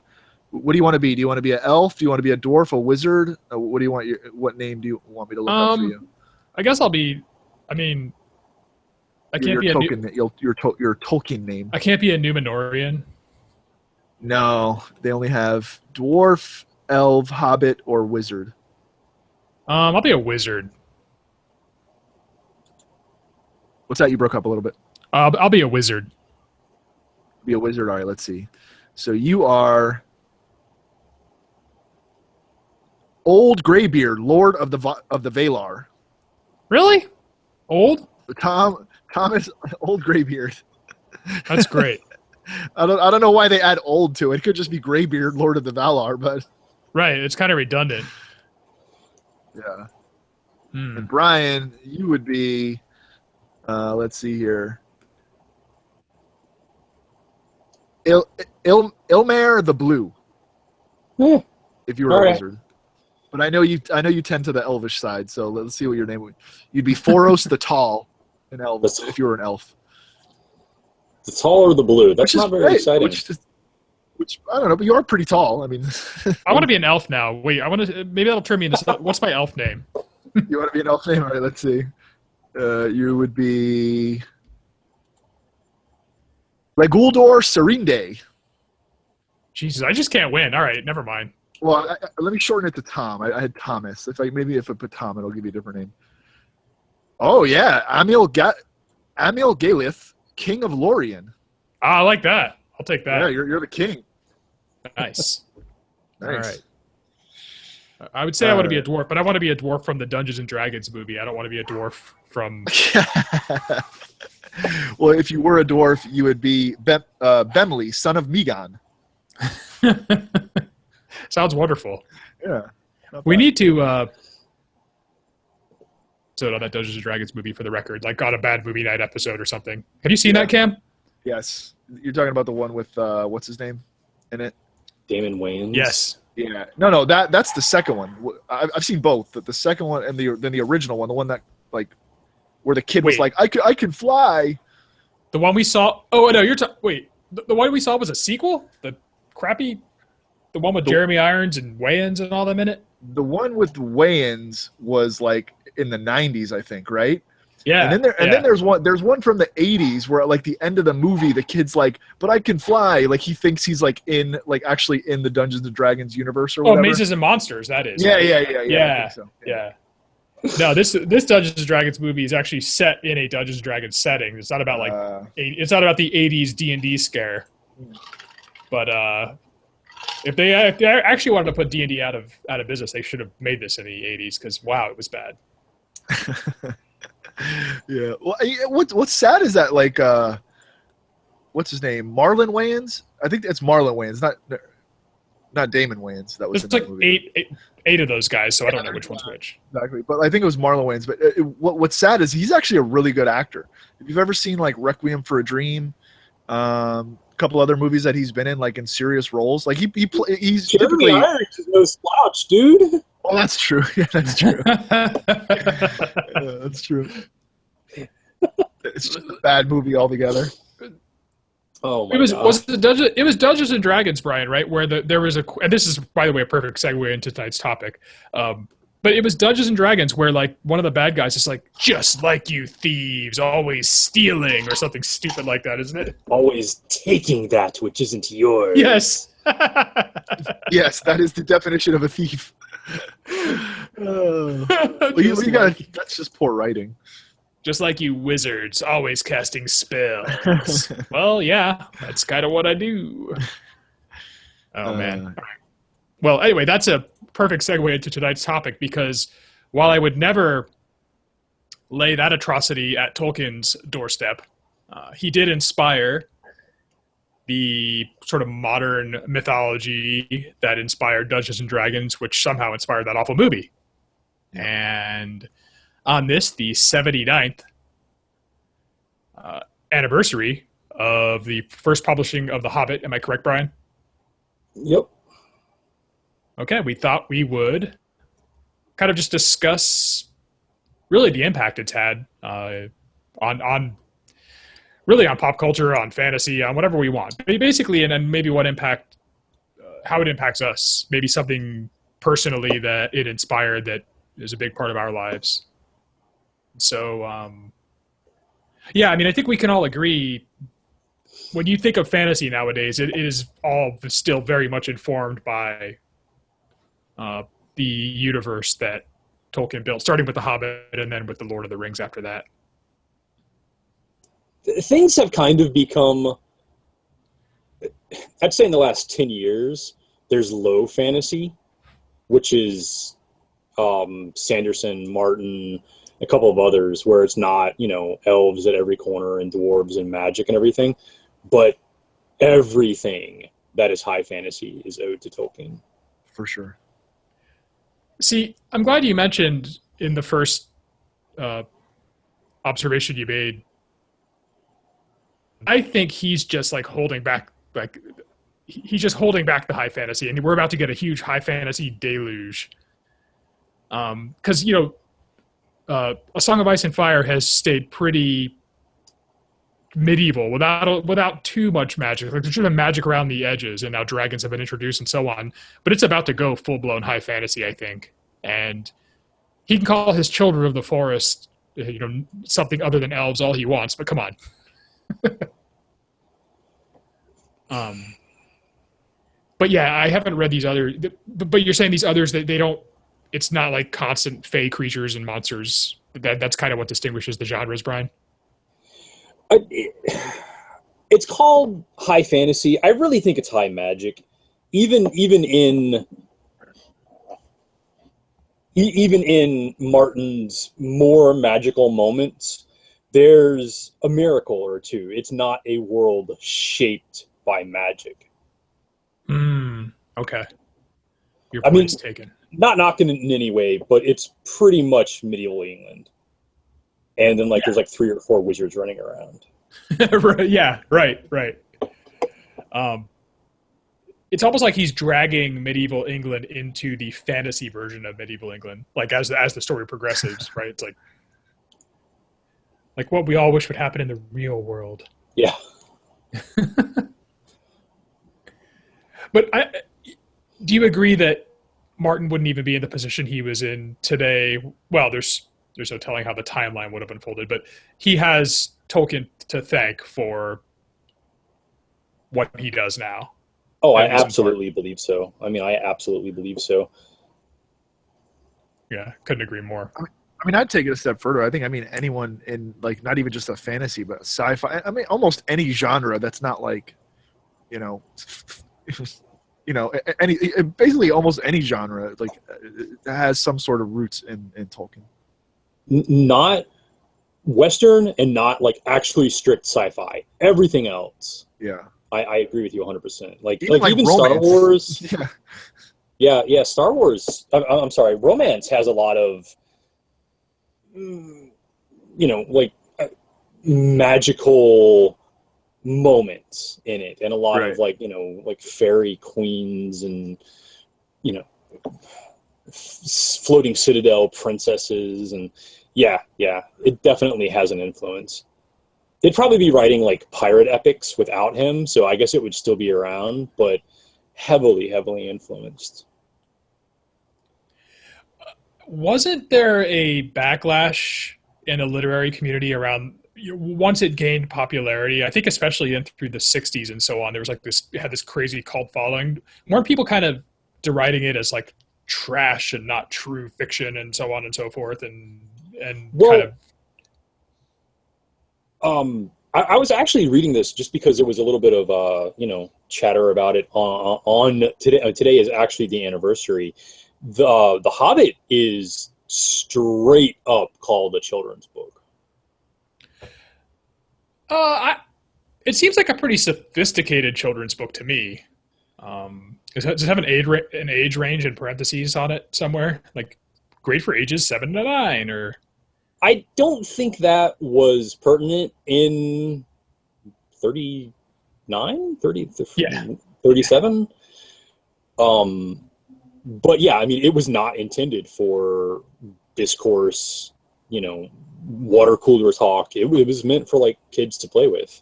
What do you want to be? Do you want to be an elf? Do you want to be a dwarf? A wizard? What do you want? What name do you want me to look up for you? I guess I'll be. I mean, I can't be your Tolkien name. I can't be a Numenorian. No, they only have dwarf, elf, hobbit, or wizard. I'll be a wizard. What's that? You broke up a little bit. I'll be a wizard. Be a wizard. All right, let's see. So you are Old Greybeard, Lord of the Valar. Really? Old? Thomas Old Greybeard. That's great. I don't know why they add old to it. It could just be Greybeard, Lord of the Valar, but right, it's kind of redundant. Yeah. And Brian, you would be let's see here. Ilmare the Blue. If you were a wizard. But I know you tend to the elvish side, so let's see what your name would. You'd be Foros the Tall, an elf, if you were an elf. The tall or the blue? That's not very exciting. Which I don't know, but you are pretty tall. I mean, I want to be an elf now. Wait, maybe that'll turn me into. What's my elf name? You want to be an elf name? All right, let's see. You would be Leguldor Serinde. Jesus, I just can't win. All right, never mind. Well, let me shorten it to Tom. I had Thomas. If I put Tom, it'll give you a different name. Oh yeah, Amiel Galith, King of Lorien. I like that. I'll take that. Yeah, you're the king. Nice. Nice. All right. I would say I want to be a dwarf, but I want to be a dwarf from the Dungeons and Dragons movie. I don't want to be a dwarf from. Well, if you were a dwarf, you would be Bemley, son of Megon. Sounds wonderful. Yeah. We need to on that Dungeons and Dragons movie for the record, like on a bad movie night episode or something. Have you seen that, Cam? Yes. You're talking about the one with what's his name in it? Damon Wayans. Yes. Yeah. No, that's the second one. I've seen both. The second one and then the original one, the one that where the kid was like, I can fly. The one we saw. Oh no, the one we saw was a sequel. The one with Jeremy Irons and Wayans and all them in it. The one with Wayans was in the 90s, I think, right? Yeah. And then there's one from the 80s where at like the end of the movie the kid's like, but I can fly. Like he thinks he's like actually in the Dungeons and Dragons universe or whatever. Oh, Mazes and Monsters, that is. Yeah. Yeah. I think so. Yeah. No, this Dungeons and Dragons movie is actually set in a Dungeons and Dragons setting. It's not about it's not about the 80s D&D scare. But if they actually wanted to put D&D out of business, they should have made this in the 80s because wow, it was bad. Yeah. Well, what's sad is that like what's his name? Marlon Wayans? I think it's Marlon Wayans, not Damon Wayans. That was There's like movie. eight of those guys, so I don't know which one's which. Exactly, but I think it was Marlon Wayans. But what's sad is he's actually a really good actor. If you've ever seen like Requiem for a Dream, a couple other movies that he's been in, like in serious roles, like he's Jeremy Irons is no slouch, dude. Oh, that's true. Yeah, that's true. That's true. It's just a bad movie altogether. Oh my God. It was Dungeons and Dragons, Brian, right? Where there was and this is, by the way, a perfect segue into tonight's topic. But it was Dungeons and Dragons where like one of the bad guys is like, just like you thieves, always stealing or something stupid like that, isn't it? Always taking that which isn't yours. Yes. Yes, that is the definition of a thief. That's just poor writing. Just like you wizards, always casting spells. Well, yeah, that's kind of what I do. Oh, man. Well, anyway, that's a perfect segue into tonight's topic because while I would never lay that atrocity at Tolkien's doorstep, he did inspire the sort of modern mythology that inspired Dungeons and Dragons, which somehow inspired that awful movie. And on this, the 79th anniversary of the first publishing of The Hobbit. Am I correct, Brian? Yep. Okay, we thought we would kind of just discuss really the impact it's had on pop culture, on fantasy, on whatever we want. Basically, and maybe what impact, how it impacts us. Maybe something personally that it inspired that is a big part of our lives. So, yeah, I mean, I think we can all agree when you think of fantasy nowadays, it is all still very much informed by the universe that Tolkien built, starting with The Hobbit and then with The Lord of the Rings after that. Things have kind of become, I'd say in the last 10 years, there's low fantasy, which is Sanderson, Martin, a couple of others, where it's not, elves at every corner and dwarves and magic and everything, but everything that is high fantasy is owed to Tolkien. For sure. See, I'm glad you mentioned in the first observation you made, I think he's just like holding back, he's just holding back the high fantasy, and we're about to get a huge high fantasy deluge. Because, A Song of Ice and Fire has stayed pretty medieval without too much magic. Like there's been magic around the edges, and now dragons have been introduced and so on. But it's about to go full-blown high fantasy, I think. And he can call his children of the forest, something other than elves all he wants. But come on. But yeah, I haven't read these other. But you're saying these others that they don't. It's not like constant fey creatures and monsters. That's kind of what distinguishes the genres, Brian. It's called high fantasy. I really think it's high magic. Even in Martin's more magical moments, there's a miracle or two. It's not a world shaped by magic. Okay. Your point is taken. Not knocking it in any way, but it's pretty much medieval England. And then there's like 3 or 4 wizards running around. Right, yeah, right. It's almost like he's dragging medieval England into the fantasy version of medieval England, like as the story progresses, right? It's like what we all wish would happen in the real world. Yeah. But do you agree that Martin wouldn't even be in the position he was in today? Well, there's there's no telling how the timeline would have unfolded. But he has Tolkien to thank for what he does now. Oh, I absolutely believe so. I mean, I absolutely believe so. Yeah, couldn't agree more. I mean, I'd take it a step further. I think, anyone in, like, not even just a fantasy, but sci-fi. I mean, almost any genre that's not like, basically almost any genre, like, has some sort of roots in Tolkien. Not Western and not like actually strict sci-fi. Everything else. Yeah. I agree with you 100%. Like romance. even Star Wars. Yeah. Star Wars. I'm sorry. Romance has a lot of, like magical moments in it, and a lot of like fairy queens and floating citadel princesses, and yeah, it definitely has an influence. They'd probably be writing like pirate epics without him, so I guess it would still be around, but heavily influenced. Wasn't there a backlash in the literary community around once it gained popularity? I think especially in through the 60s and so on, there was like had this crazy cult following. Weren't people kind of deriding it as like trash and not true fiction and so on and so forth, and kind of I was actually reading this just because there was a little bit of chatter about it on today. Today is actually the anniversary. The Hobbit is straight up called a children's book. It seems like a pretty sophisticated children's book to me. Does it have an age range in parentheses on it somewhere? Like great for ages 7 to 9, or? I don't think that was pertinent in 39, 30, yeah. 37. But yeah, I mean, it was not intended for discourse, water cooler talk. It was meant for like kids to play with.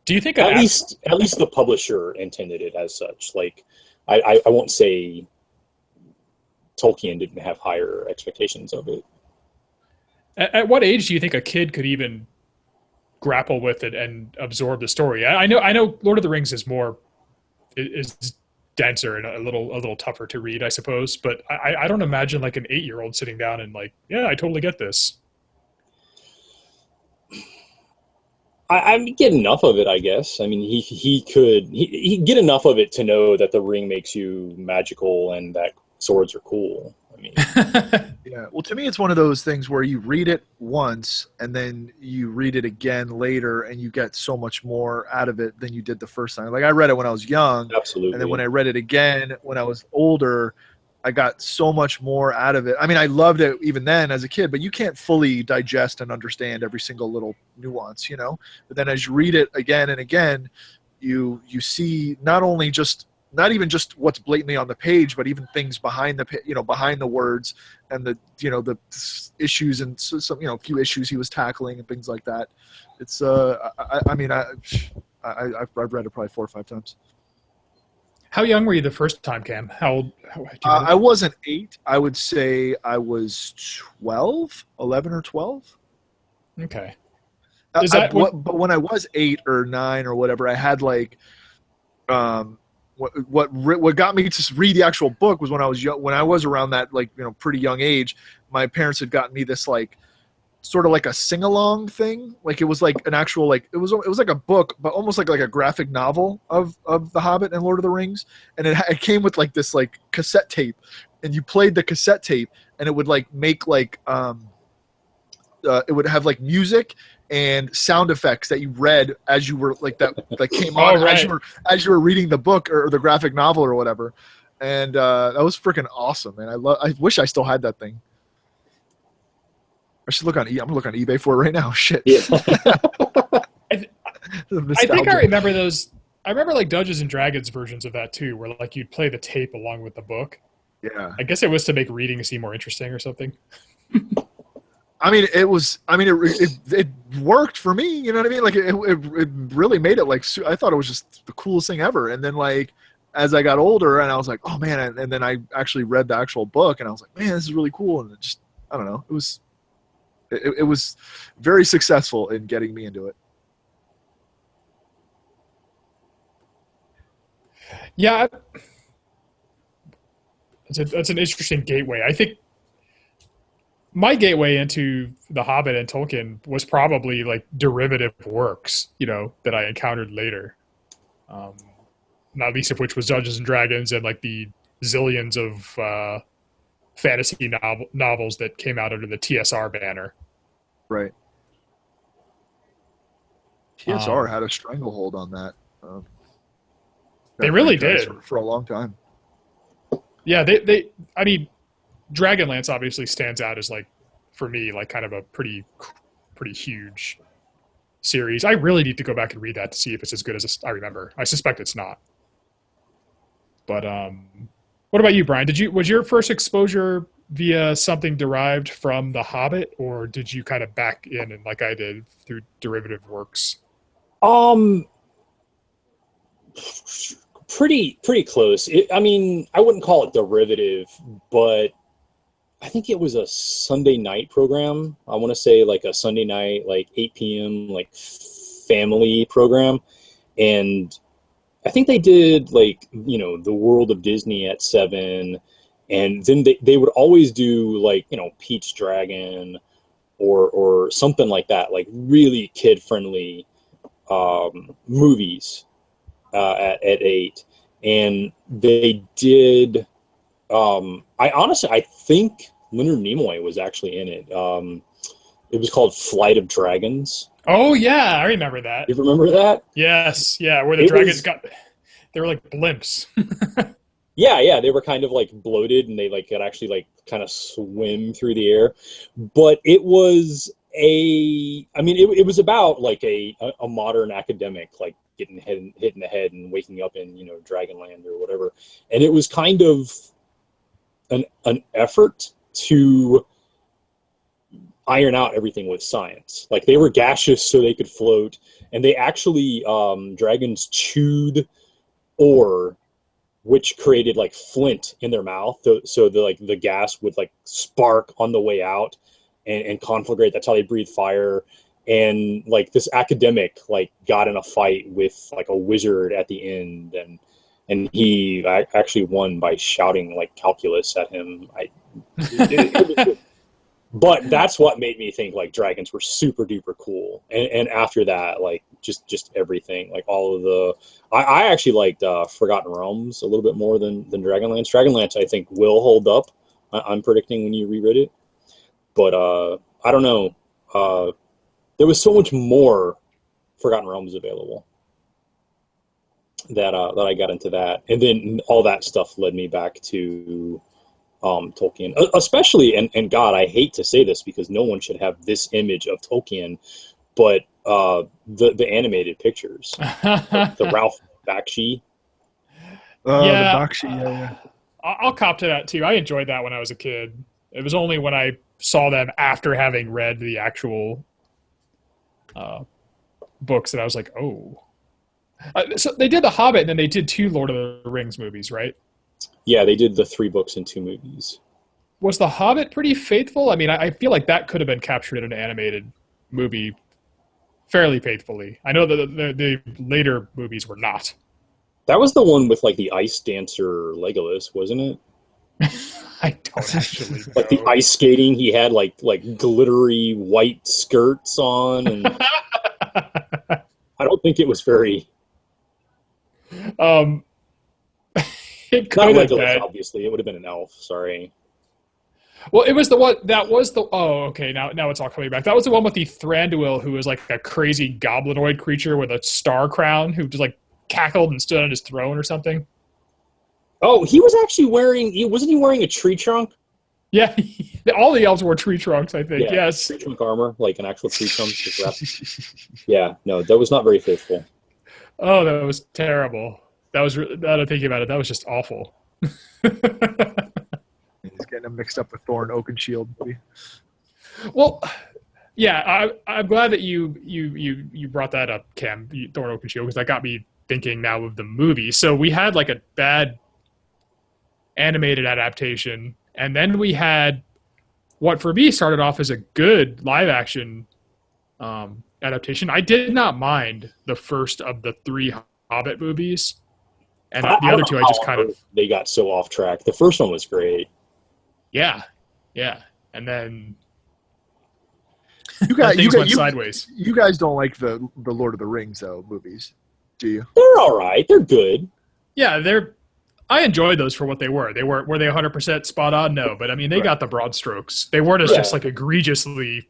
Do you think at least the publisher intended it as such? Like, I won't say Tolkien didn't have higher expectations of it. At what age do you think a kid could even grapple with it and absorb the story? I know Lord of the Rings is denser and a little tougher to read, I suppose, but I don't imagine like an 8-year-old sitting down and like, yeah, I totally get this. I get enough of it, I guess. I mean, he could get enough of it to know that the ring makes you magical and that swords are cool. I mean, yeah. Well, to me, it's one of those things where you read it once and then you read it again later, and you get so much more out of it than you did the first time. Like I read it when I was young, absolutely, and then when I read it again when I was older, I got so much more out of it. I mean, I loved it even then as a kid, but you can't fully digest and understand every single little nuance, But then as you read it again and again, you see not even just what's blatantly on the page, but even things behind behind the words and the issues and some few issues he was tackling and things like that. It's I've read it probably 4 or 5 times. How young were you the first time, Cam? How old? I wasn't 8. I would say I was 12, 11 or 12. Okay. But when I was 8 or 9 or whatever, I had like, what got me to read the actual book was when I was young, when I was around that pretty young age. My parents had gotten me this like sort of like a sing-along thing. Like it was like an actual like it was like a book, but almost like a graphic novel of The Hobbit and Lord of the Rings. And it came with like this like cassette tape, and you played the cassette tape, and it would like make like it would have like music and sound effects that you read as you were like that came on as you were reading the book or the graphic novel or whatever. And that was freaking awesome, man. I wish I still had that thing. I should look on I'm gonna look on eBay for it right now. Shit. Yeah. I think I remember those. I remember like Dungeons and Dragons versions of that too, where like you'd play the tape along with the book. Yeah. I guess it was to make reading seem more interesting or something. It worked for me. You know what I mean? Like it really made it like, I thought it was just the coolest thing ever. And then like, as I got older and I was like, oh man. And then I actually read the actual book and I was like, man, this is really cool. And it just I don't know. It was very successful in getting me into it. Yeah, that's an interesting gateway. I think my gateway into the Hobbit and Tolkien was probably like derivative works, that I encountered later. Um, Not least of which was Dungeons and Dragons and like the zillions of fantasy novels that came out under the TSR banner. Right. TSR had a stranglehold on that. They really did for a long time. Yeah, I mean, Dragonlance obviously stands out as like, for me, like kind of a pretty huge series. I really need to go back and read that to see if it's as good as I remember. I suspect it's not. But what about you, Brian? Was your first exposure via something derived from The Hobbit, or did you kind of back in and like I did through derivative works? Pretty close. I mean, I wouldn't call it derivative, but I think it was a Sunday night program. I want to say like a Sunday night, like 8 p.m., like family program. And I think they did like, the World of Disney at 7. And then they would always do like, Pete's Dragon or something like that, like really kid-friendly movies at 8. And they did... I think Leonard Nimoy was actually in it. It was called Flight of Dragons. Oh yeah, I remember that. You remember that? Yes, yeah, where the dragons they were like blimps. Yeah, they were kind of like bloated and they like could actually like kind of swim through the air. But it was it was about like a modern academic like getting hit in the head and waking up in, Dragonland or whatever. And it was kind of an effort to iron out everything with science. Like they were gaseous so they could float, and they actually dragons chewed ore, which created like flint in their mouth, so the gas would like spark on the way out and conflagrate. That's how they breathe fire. And like this academic like got in a fight with like a wizard at the end, and he actually won by shouting like calculus at him. But that's what made me think like dragons were super duper cool. And after that, like just everything, like all of the, I actually liked Forgotten Realms a little bit more than Dragonlance. Dragonlance, I think, will hold up. I'm predicting when you reread it. But I don't know. There was so much more Forgotten Realms available that I got into that, and then all that stuff led me back to Tolkien, especially, and God, I hate to say this because no one should have this image of Tolkien, but the animated pictures, like the Ralph Bakshi. Yeah, the Bakshi, yeah. I'll cop to that too. I enjoyed that when I was a kid. It was only when I saw them after having read the actual books that I was like, oh. So they did The Hobbit, and then they did 2 Lord of the Rings movies, right? Yeah, they did the 3 books and 2 movies. Was The Hobbit pretty faithful? I mean, I feel like that could have been captured in an animated movie fairly faithfully. I know that the later movies were not. That was the one with like the ice dancer Legolas, wasn't it? I don't actually know. Like the ice skating, he had like glittery white skirts on, and I don't think it was very. It could Not have Legolas, been. obviously. It would have been an elf. Sorry. Well, it was the one that was the. Oh, okay. Now it's all coming back. That was the one with the Thranduil, who was like a crazy goblinoid creature with a star crown, who just like cackled and stood on his throne or something. Oh, he was actually wasn't he wearing a tree trunk? Yeah, all the elves wore tree trunks, I think. Yeah, yes. tree trunk armor, like an actual tree trunk. Yeah, no, that was not very faithful. Oh, that was terrible. That was, now that I'm thinking about it, that was just awful. He's getting them mixed up with Thor and Oakenshield. Well, yeah, I'm glad that you brought that up, Cam, Thor and Oakenshield, because that got me thinking now of the movie. So we had like a bad animated adaptation, and then we had what for me started off as a good live action adaptation. I did not mind the first of the 3 Hobbit movies, and the other 2 I just kind of they got so off track. The first one was great. Yeah, and then You guys, went sideways. You guys don't like the Lord of the Rings though movies, do you? They're all right. They're good. Yeah, I enjoyed those for what they were. Were they 100% spot on? No, but I mean, they got the broad strokes. They weren't as just like egregiously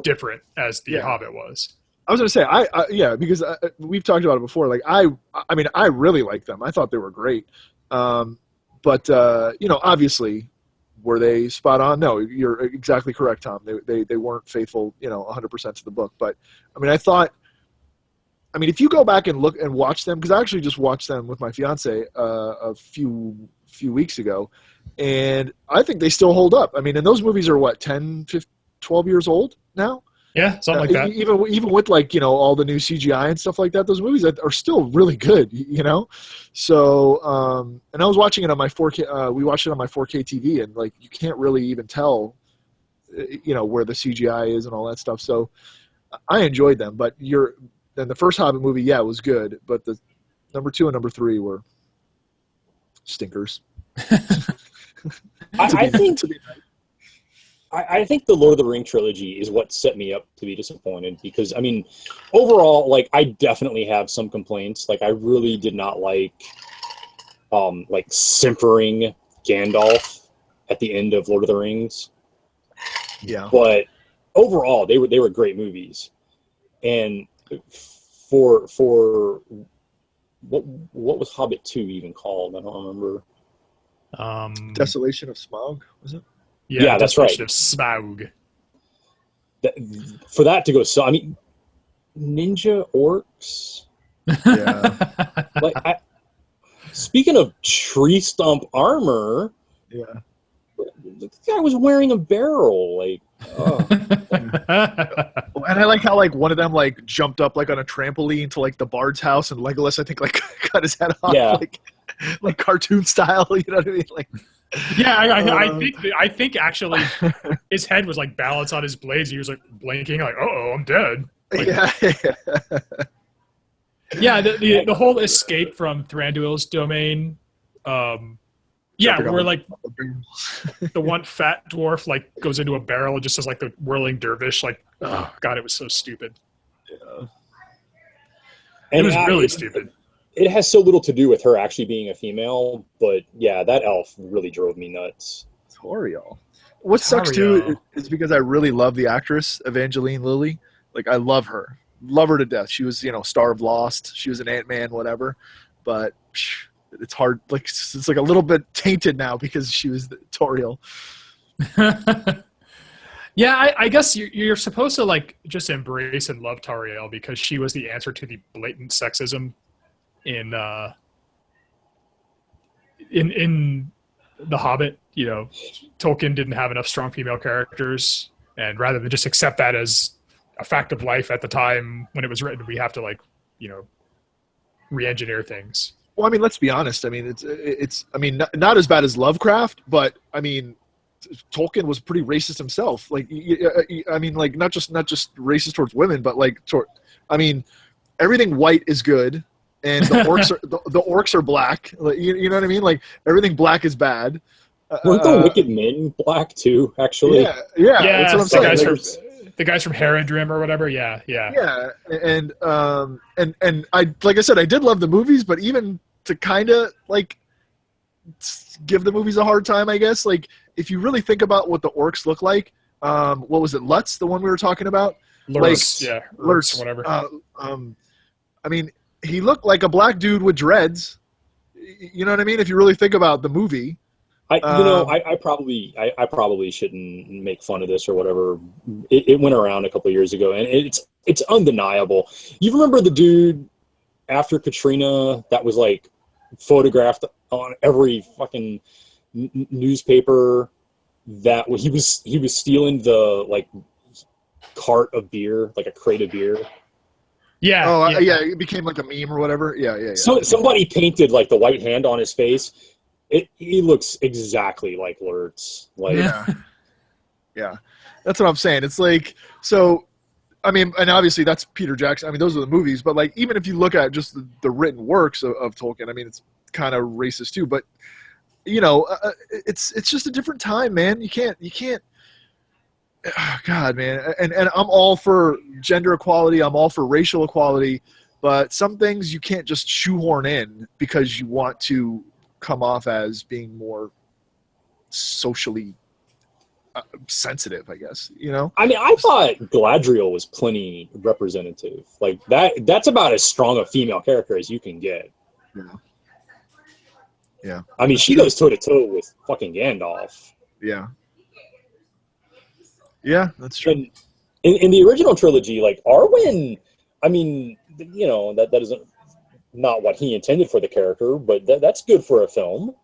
different as the Hobbit was. I was going to say, because we've talked about it before. Like, I mean, I really like them. I thought they were great. But obviously, were they spot on? No, you're exactly correct, Tom. They weren't faithful, 100% to the book. But I mean, if you go back and look and watch them, because I actually just watched them with my fiance a few weeks ago, and I think they still hold up. I mean, and those movies are what, 10, 15, 12 years old now? Yeah, something like that. Even with like, all the new CGI and stuff like that, those movies are still really good, So, and I was watching it on my 4K, we watched it on my 4K TV, and like, you can't really even tell, where the CGI is and all that stuff. So I enjoyed them, but then the first Hobbit movie, it was good, but the number 2 and number 3 were stinkers. I think the Lord of the Ring trilogy is what set me up to be disappointed because, I mean, overall, like, I definitely have some complaints. Like, I really did not like simpering Gandalf at the end of Lord of the Rings. Yeah. But overall, they were great movies. And for what was Hobbit 2 even called? I don't remember. Desolation of Smaug, was it? Yeah, that's right. Of Smaug. For that to go, so I mean, ninja orcs. Yeah. Speaking of tree stump armor, yeah, the guy was wearing a barrel. Like, and I like how like one of them like jumped up like on a trampoline to like the bard's house, and Legolas I think like cut his head off, like cartoon style. You know what I mean? Like. Yeah, I think actually his head was like balanced on his blades. He was like blinking, like, "Oh, I'm dead." Like, yeah. The whole escape from Thranduil's domain. Where like the one fat dwarf like goes into a barrel and just says like the whirling dervish. Like, oh god, it was so stupid. Yeah. It was really stupid. It has so little to do with her actually being a female, but yeah, that elf really drove me nuts. Toriel. What sucks too is because I really love the actress Evangeline Lilly. Like, I love her to death. She was, star of Lost. She was an Ant-Man, whatever. But it's hard. Like, it's like a little bit tainted now because she was Toriel. Yeah, I guess you're supposed to like just embrace and love Toriel because she was the answer to the blatant sexism in The Hobbit. Tolkien didn't have enough strong female characters, and rather than just accept that as a fact of life at the time when it was written, we have to re-engineer things. Well, I mean, let's be honest. I mean, it's I mean, not as bad as Lovecraft, but I mean, Tolkien was pretty racist himself. Like, I mean, like not just racist towards women, but like I mean, everything white is good. And the orcs are black. You know what I mean? Like, everything black is bad. Weren't the Wicked Men black too? Actually, yeah. That's what I'm saying. The guys from Haradrim or whatever. Yeah. And I like I said, I did love the movies, but even to kind of like give the movies a hard time, I guess. Like, if you really think about what the orcs look like, what was it? Lutz, the one we were talking about. Lurtz, Lurtz, whatever. I mean, he looked like a black dude with dreads. You know what I mean? If you really think about the movie. I probably shouldn't make fun of this or whatever. It went around a couple of years ago, and it's undeniable. You remember the dude after Katrina that was like photographed on every fucking newspaper that he was stealing the like cart of beer, like a crate of beer. Yeah. It became like a meme or whatever. Yeah. So somebody painted like the white hand on his face. He looks exactly like Lurtz. Like, Yeah, that's what I'm saying. It's like, so, I mean, and obviously that's Peter Jackson. I mean, those are the movies, but like, even if you look at just the written works of Tolkien, I mean, it's kind of racist too, but it's just a different time, man. You can't, oh, God, man. And I'm all for gender equality. I'm all for racial equality, but some things you can't just shoehorn in because you want to come off as being more socially sensitive, I guess, I mean, I thought Galadriel was plenty representative. Like that's about as strong a female character as you can get. Yeah. I mean, she goes toe to toe with fucking Gandalf. Yeah. Yeah, that's true. And in the original trilogy, like Arwen, I mean, that isn't not what he intended for the character, but that's good for a film.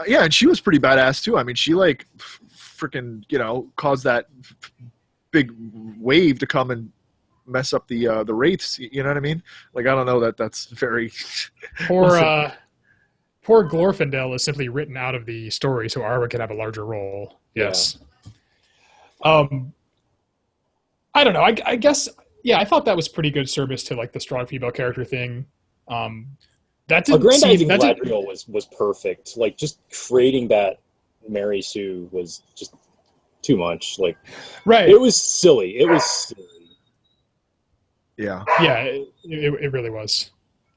Yeah, and she was pretty badass too. I mean, she like freaking, caused that big wave to come and mess up the wraiths. You know what I mean? Like, I don't know that's very poor Glorfindel is simply written out of the story so Arwen can have a larger role. Yes. Yeah. I don't know. I guess I thought that was pretty good service to like the strong female character thing. That didn't aggrandizing Galadriel was perfect. Like just creating that Mary Sue was just too much. Like, right? It was silly. Yeah. Yeah. It really was.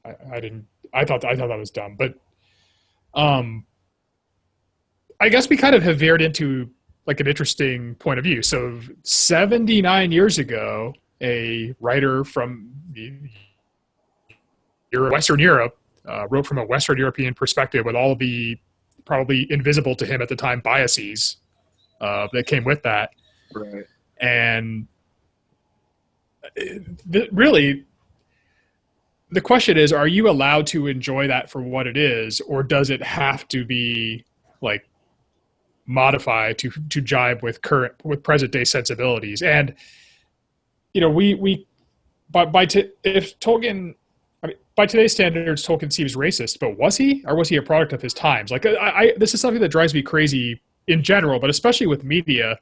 I thought that was dumb, but I guess we kind of have veered into like an interesting point of view. So 79 years ago, a writer from Western Europe wrote from a Western European perspective with all the probably invisible to him at the time biases that came with that. Right. And really, the question is, are you allowed to enjoy that for what it is, or does it have to be like modified to jibe with present day sensibilities? And if Tolkien, I mean, by today's standards, Tolkien seems racist, but was he, or was he a product of his times? Like, this is something that drives me crazy in general, but especially with media.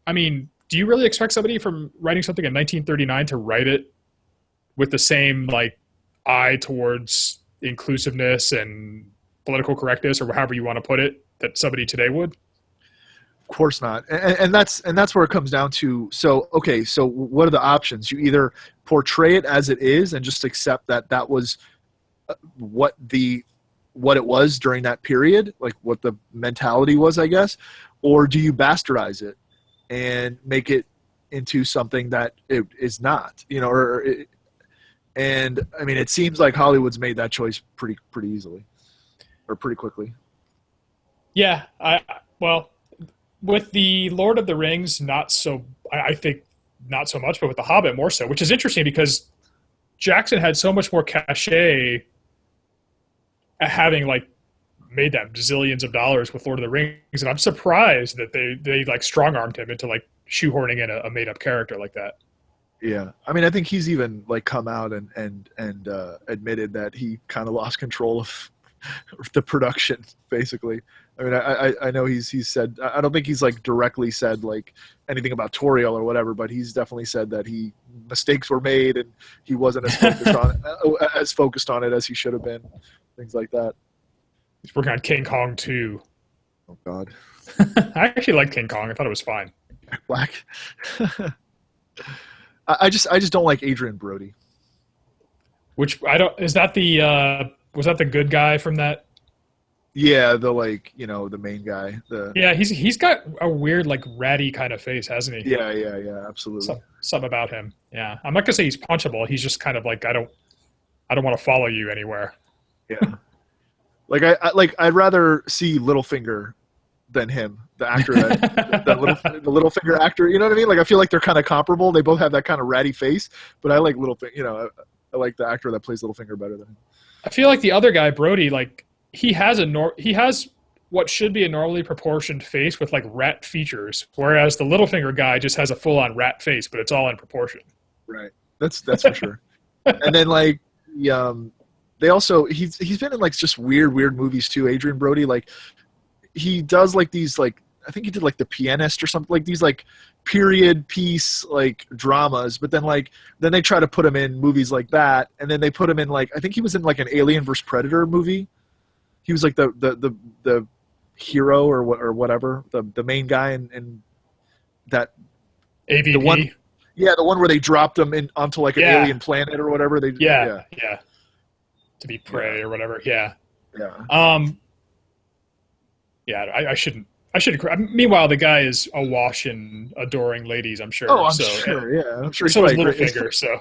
I mean, do you really expect somebody from writing something in 1939 to write it with the same like eye towards inclusiveness and political correctness, or however you want to put it, that somebody today would? Of course not. And that's where it comes down to. So, okay, so what are the options? You either portray it as it is and just accept that was what it was during that period, like what the mentality was, I guess, or do you bastardize it and make it into something that it is not, and I mean, it seems like Hollywood's made that choice pretty easily or pretty quickly. Yeah. Well, with the Lord of the Rings, I think not so much, but with the Hobbit more so, which is interesting because Jackson had so much more cachet at having like made that zillions of dollars with Lord of the Rings, and I'm surprised that they like strong-armed him into like shoehorning in a made-up character like that. Yeah, I mean, I think he's even like come out and admitted that he kind of lost control of the production, basically. I mean, I know he's said, I don't think he's like directly said like anything about Toriel or whatever, but he's definitely said that mistakes were made and he wasn't as focused on it as he should have been, things like that. He's working on King Kong 2. Oh God. I actually liked King Kong. I thought it was fine. Black. I just don't like Adrian Brody. Which is that was that the good guy from that? Yeah, the main guy. Yeah, he's got a weird like ratty kind of face, hasn't he? Yeah, absolutely. Something about him. Yeah, I'm not gonna say he's punchable. He's just kind of like I don't want to follow you anywhere. Yeah, I'd rather see Littlefinger than him, the actor the Littlefinger actor. You know what I mean? Like I feel like they're kind of comparable. They both have that kind of ratty face, but I like Littlefinger. I like the actor that plays Littlefinger better than him. I feel like the other guy, Brody, like he has what should be a normally proportioned face with like rat features, whereas the Littlefinger guy just has a full-on rat face, but it's all in proportion. Right. That's for sure. And then like they also he's been in like just weird movies too. Adrian Brody, like he does like these like I think he did like The Pianist or something, like these like period piece like dramas. But then they try to put him in movies like that, and then they put him in like, I think he was in like an Alien vs Predator movie. He was like the hero or whatever, the main guy in that AVP. The one, the one where they dropped him in onto like an alien planet or whatever. Yeah. To be prey or whatever. Yeah. Yeah. I shouldn't. Meanwhile, the guy is awash in adoring ladies, I'm sure. Oh, I'm sure. Yeah, I'm sure. So is Littlefinger. So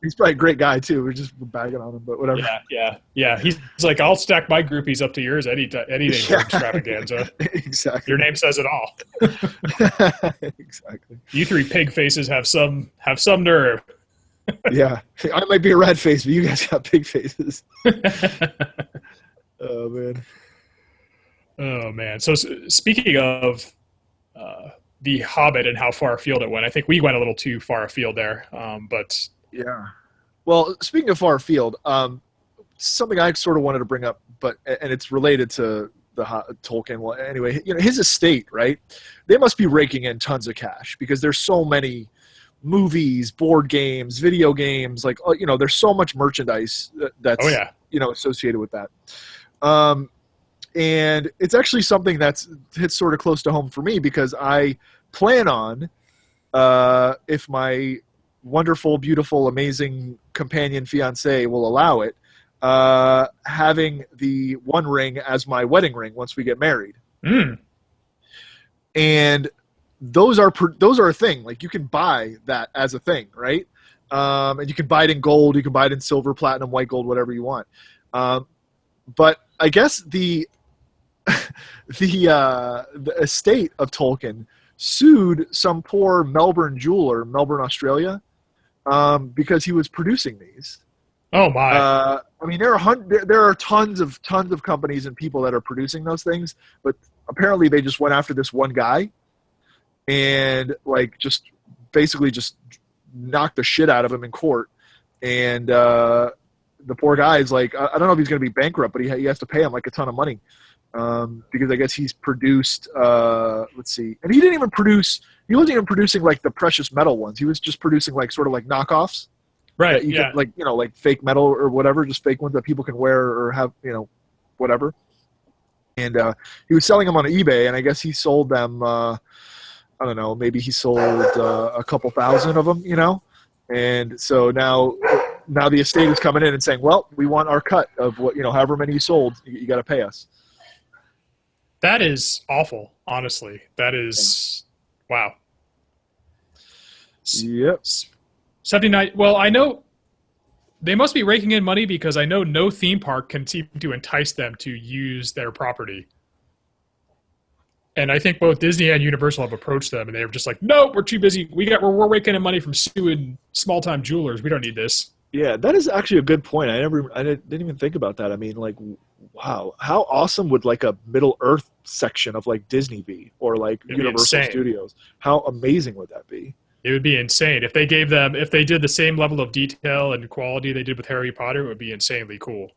he's probably a great guy too. We're just bagging on him, but whatever. Yeah. He's like, I'll stack my groupies up to yours any day for extravaganza. Exactly. Your name says it all. Exactly. You three pig faces have some nerve. Yeah, I might be a red face, but you guys got big faces. Oh man. Oh man. So speaking of the Hobbit and how far afield it went, I think we went a little too far afield there. But yeah. Well, speaking of far afield, something I sort of wanted to bring up, and it's related to the Tolkien. Well, anyway, his estate, right? They must be raking in tons of cash because there's so many movies, board games, video games, like there's so much merchandise that's associated with that. And it's actually something that's hits sort of close to home for me because I plan on, if my wonderful, beautiful, amazing companion fiance will allow it, having the One Ring as my wedding ring once we get married. And those are a thing. Like you can buy that as a thing, right? And you can buy it in gold, you can buy it in silver, platinum, white gold, whatever you want. But I guess the estate of Tolkien sued some poor Melbourne jeweler, Melbourne, Australia, because he was producing these. Oh my! I mean, there are tons of companies and people that are producing those things, but apparently they just went after this one guy, and like just basically just knocked the shit out of him in court, and the poor guy is like, I don't know if he's going to be bankrupt, but he has to pay him like a ton of money. Because I guess he's produced, let's see, and he wasn't even producing like the precious metal ones. He was just producing like sort of like knockoffs, right? You can, like like fake metal or whatever, just fake ones that people can wear or have, whatever. And he was selling them on eBay, and I guess he sold them. I don't know, maybe he sold a couple thousand of them, and so now the estate is coming in and saying, well, we want our cut of what however many you sold, you got to pay us. That is awful, honestly. That is, wow. Yep. 79. Well, I know they must be raking in money because I know no theme park can seem to entice them to use their property. And I think both Disney and Universal have approached them, and they're just like, no, we're too busy. We're raking in money from suing small-time jewelers. We don't need this. Yeah, that is actually a good point. I didn't even think about that. I mean, like, wow, how awesome would like a Middle Earth section of like Disney be, or like Universal Studios? How amazing would that be? It would be insane if they did the same level of detail and quality they did with Harry Potter. It would be insanely cool.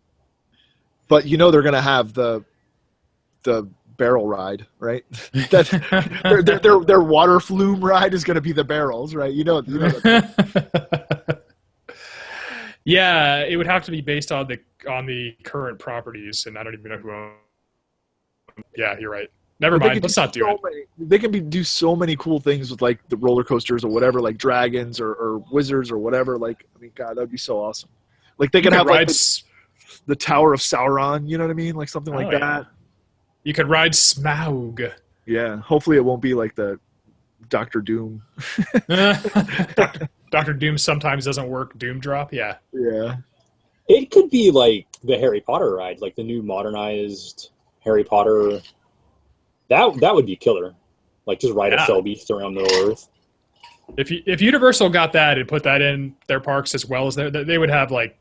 But they're gonna have the barrel ride, right? That their water flume ride is gonna be the barrels, right? Yeah, it would have to be based on the current properties, and I don't even know who owns. Yeah, you're right. Never mind. Let's not do it. They can do so many cool things with like the roller coasters or whatever, like dragons or wizards or whatever. Like, I mean, God, that'd be so awesome. Like they could have like the Tower of Sauron. You know what I mean? Like something like that. You could ride Smaug. Yeah. Hopefully, it won't be like the Doctor Doom. Doctor Doom sometimes doesn't work. Doom drop. Yeah. Yeah. It could be like the Harry Potter ride, like the new modernized Harry Potter. That would be killer. Like just ride a shell beast around Middle Earth. If Universal got that and put that in their parks as well as they would have like,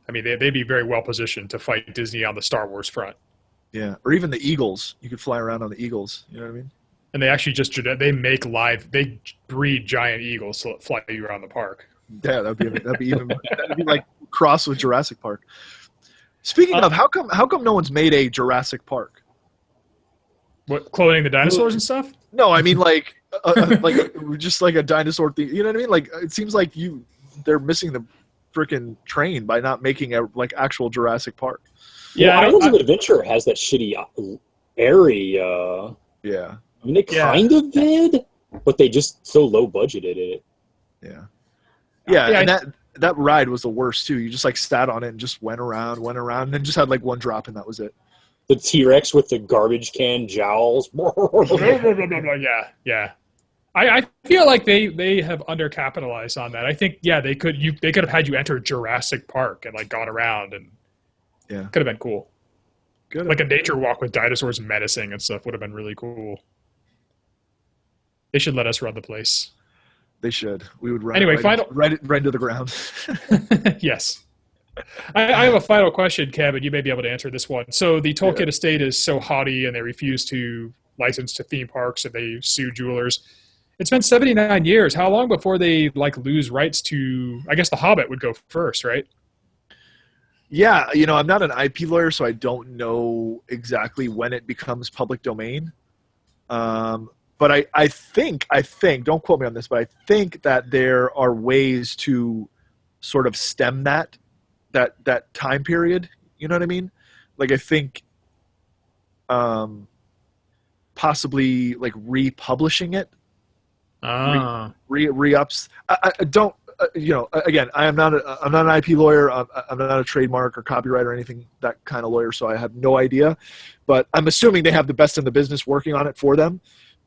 I mean, they'd be very well positioned to fight Disney on the Star Wars front. Yeah, or even the Eagles. You could fly around on the Eagles. You know what I mean? And they actually they breed giant eagles to fly you around the park. Yeah, that'd be like cross with Jurassic Park. Speaking of, how come no one's made a Jurassic Park? What, cloning the dinosaurs and stuff? No, I mean like just like a dinosaur thing. You know what I mean? Like it seems like they're missing the freaking train by not making a like actual Jurassic Park. Yeah, well, Islands of Adventure has that shitty area. Yeah. I mean, they kind of did, but they just so low budgeted it. Yeah. Yeah, and that ride was the worst too. You just like sat on it and just went around, and then just had like one drop and that was it. The T-Rex with the garbage can jowls. Yeah. I feel like they have undercapitalized on that. I think they could have had you enter Jurassic Park and like gone around and could have been cool. Good. Like a nature walk with dinosaurs menacing and stuff would have been really cool. They should let us run the place. They should. We would run anyway, right into the ground. Yes. I have a final question, Kevin. You may be able to answer this one. So the Tolkien estate is so haughty and they refuse to license to theme parks and they sue jewelers. It's been 79 years. How long before they like lose rights to, I guess the Hobbit would go first, right? Yeah, I'm not an IP lawyer, so I don't know exactly when it becomes public domain. But I think, don't quote me on this, but I think that there are ways to sort of stem that time period. You know what I mean? Like I think possibly like republishing it. Re-ups. I don't. Again, I'm not an IP lawyer. I'm not a trademark or copyright or anything that kind of lawyer, so I have no idea. But I'm assuming they have the best in the business working on it for them,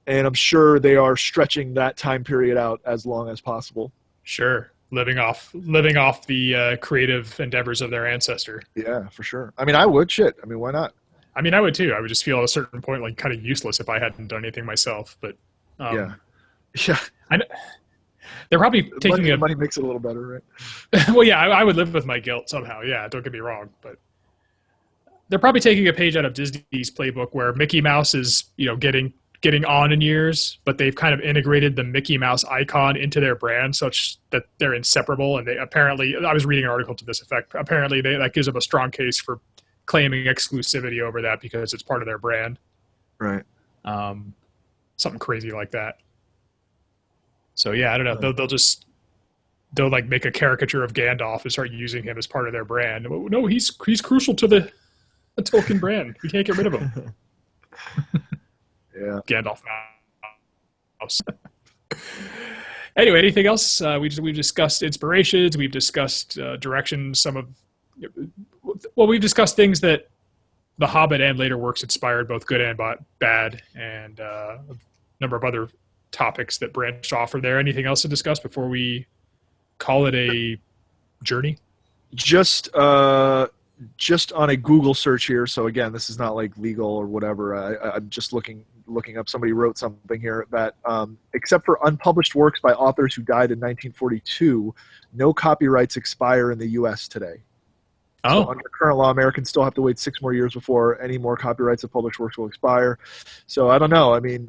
and I'm sure they are stretching that time period out as long as possible. Sure, living off the creative endeavors of their ancestor. Yeah, for sure. I mean, I would. Shit. I mean, why not? I mean, I would too. I would just feel at a certain point like kind of useless if I hadn't done anything myself. But yeah. I know. They're probably taking money makes it a little better, right? Well, yeah, I would live with my guilt somehow. Yeah, don't get me wrong, but they're probably taking a page out of Disney's playbook where Mickey Mouse is, getting on in years, but they've kind of integrated the Mickey Mouse icon into their brand such that they're inseparable. And they apparently, I was reading an article to this effect. Apparently, that gives them a strong case for claiming exclusivity over that because it's part of their brand. Right. Something crazy like that. So yeah, I don't know. They'll like make a caricature of Gandalf and start using him as part of their brand. No, he's crucial to the Tolkien brand. We can't get rid of him. Yeah, Gandalf Mouse. Anyway, anything else? We've discussed inspirations. We've discussed directions. We've discussed things that The Hobbit and later works inspired, both good and bad, and a number of other topics that branched off from there. Anything else to discuss before we call it a journey? Just on a Google search here. So again, this is not like legal or whatever. I'm just looking up. Somebody wrote something here that except for unpublished works by authors who died in 1942, no copyrights expire in the U.S. today. Oh. So under current law, Americans still have to wait 6 more years before any more copyrights of published works will expire. So I don't know. I mean,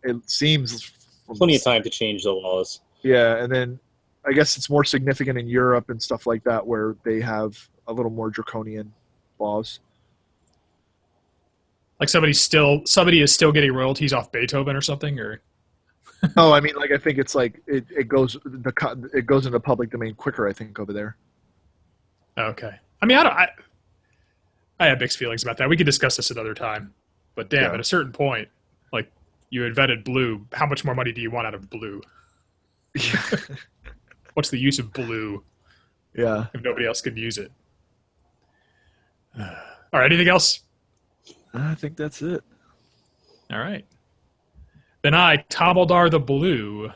it seems plenty of time to change the laws. Yeah, and then I guess it's more significant in Europe and stuff like that where they have a little more draconian laws. Like somebody is still getting royalties off Beethoven or something, or? Oh, I mean, like I think it's like it goes into public domain quicker. I think over there. Okay. I mean, I have mixed feelings about that. We could discuss this another time, but damn, at a certain point, like you invented blue. How much more money do you want out of blue? What's the use of blue? Yeah. If nobody else can use it. All right. Anything else? I think that's it. All right. Then I, Tomaldar the Blue,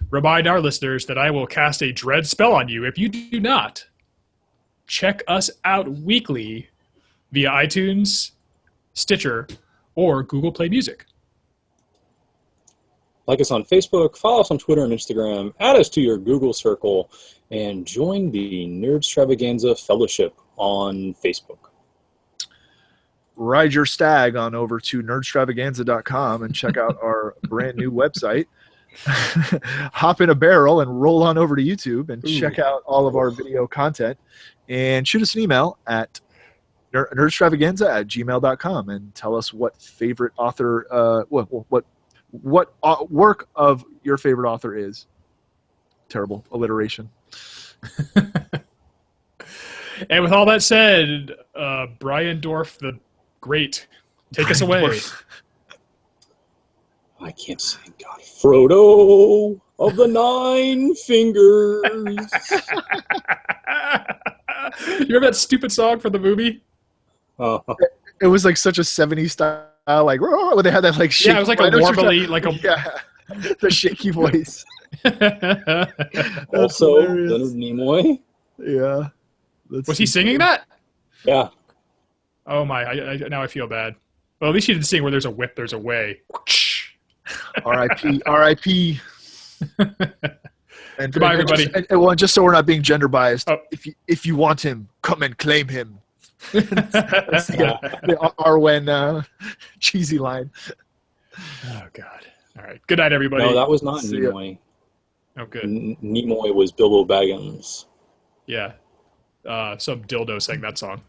remind our listeners that I will cast a dread spell on you if you do not check us out weekly via iTunes, Stitcher, or Google Play Music. Like us on Facebook, follow us on Twitter and Instagram, add us to your Google circle, and join the Nerdstravaganza Fellowship on Facebook. Ride your stag on over to nerdstravaganza.com and check out our brand new website. Hop in a barrel and roll on over to YouTube and check out all of our video content. And shoot us an email at nerdstravaganza@gmail.com, and tell us what favorite author, what work of your favorite author is. Terrible alliteration. And with all that said, Brian Dorff the Great, take us away. I can't sing. God, Frodo of the Nine Fingers. You remember that stupid song from the movie? It was like such a 70s style, like where they had that like shaky, yeah, it was like a warbly, like a the shaky voice. Also, hilarious. Leonard Nimoy. Yeah. Was he singing that? Yeah. Oh my! Now I feel bad. Well, at least he didn't sing "Where There's a Whip, There's a Way." R.I.P. R.I.P. And Goodbye, everybody. Just so we're not being gender biased, Oh. if you want him, come and claim him. That's the Arwen cheesy line. Oh God! All right. Good night, everybody. No, that was not See ya. Nimoy. Oh, good. Nimoy was Bilbo Baggins. Yeah. Some dildo sang that song.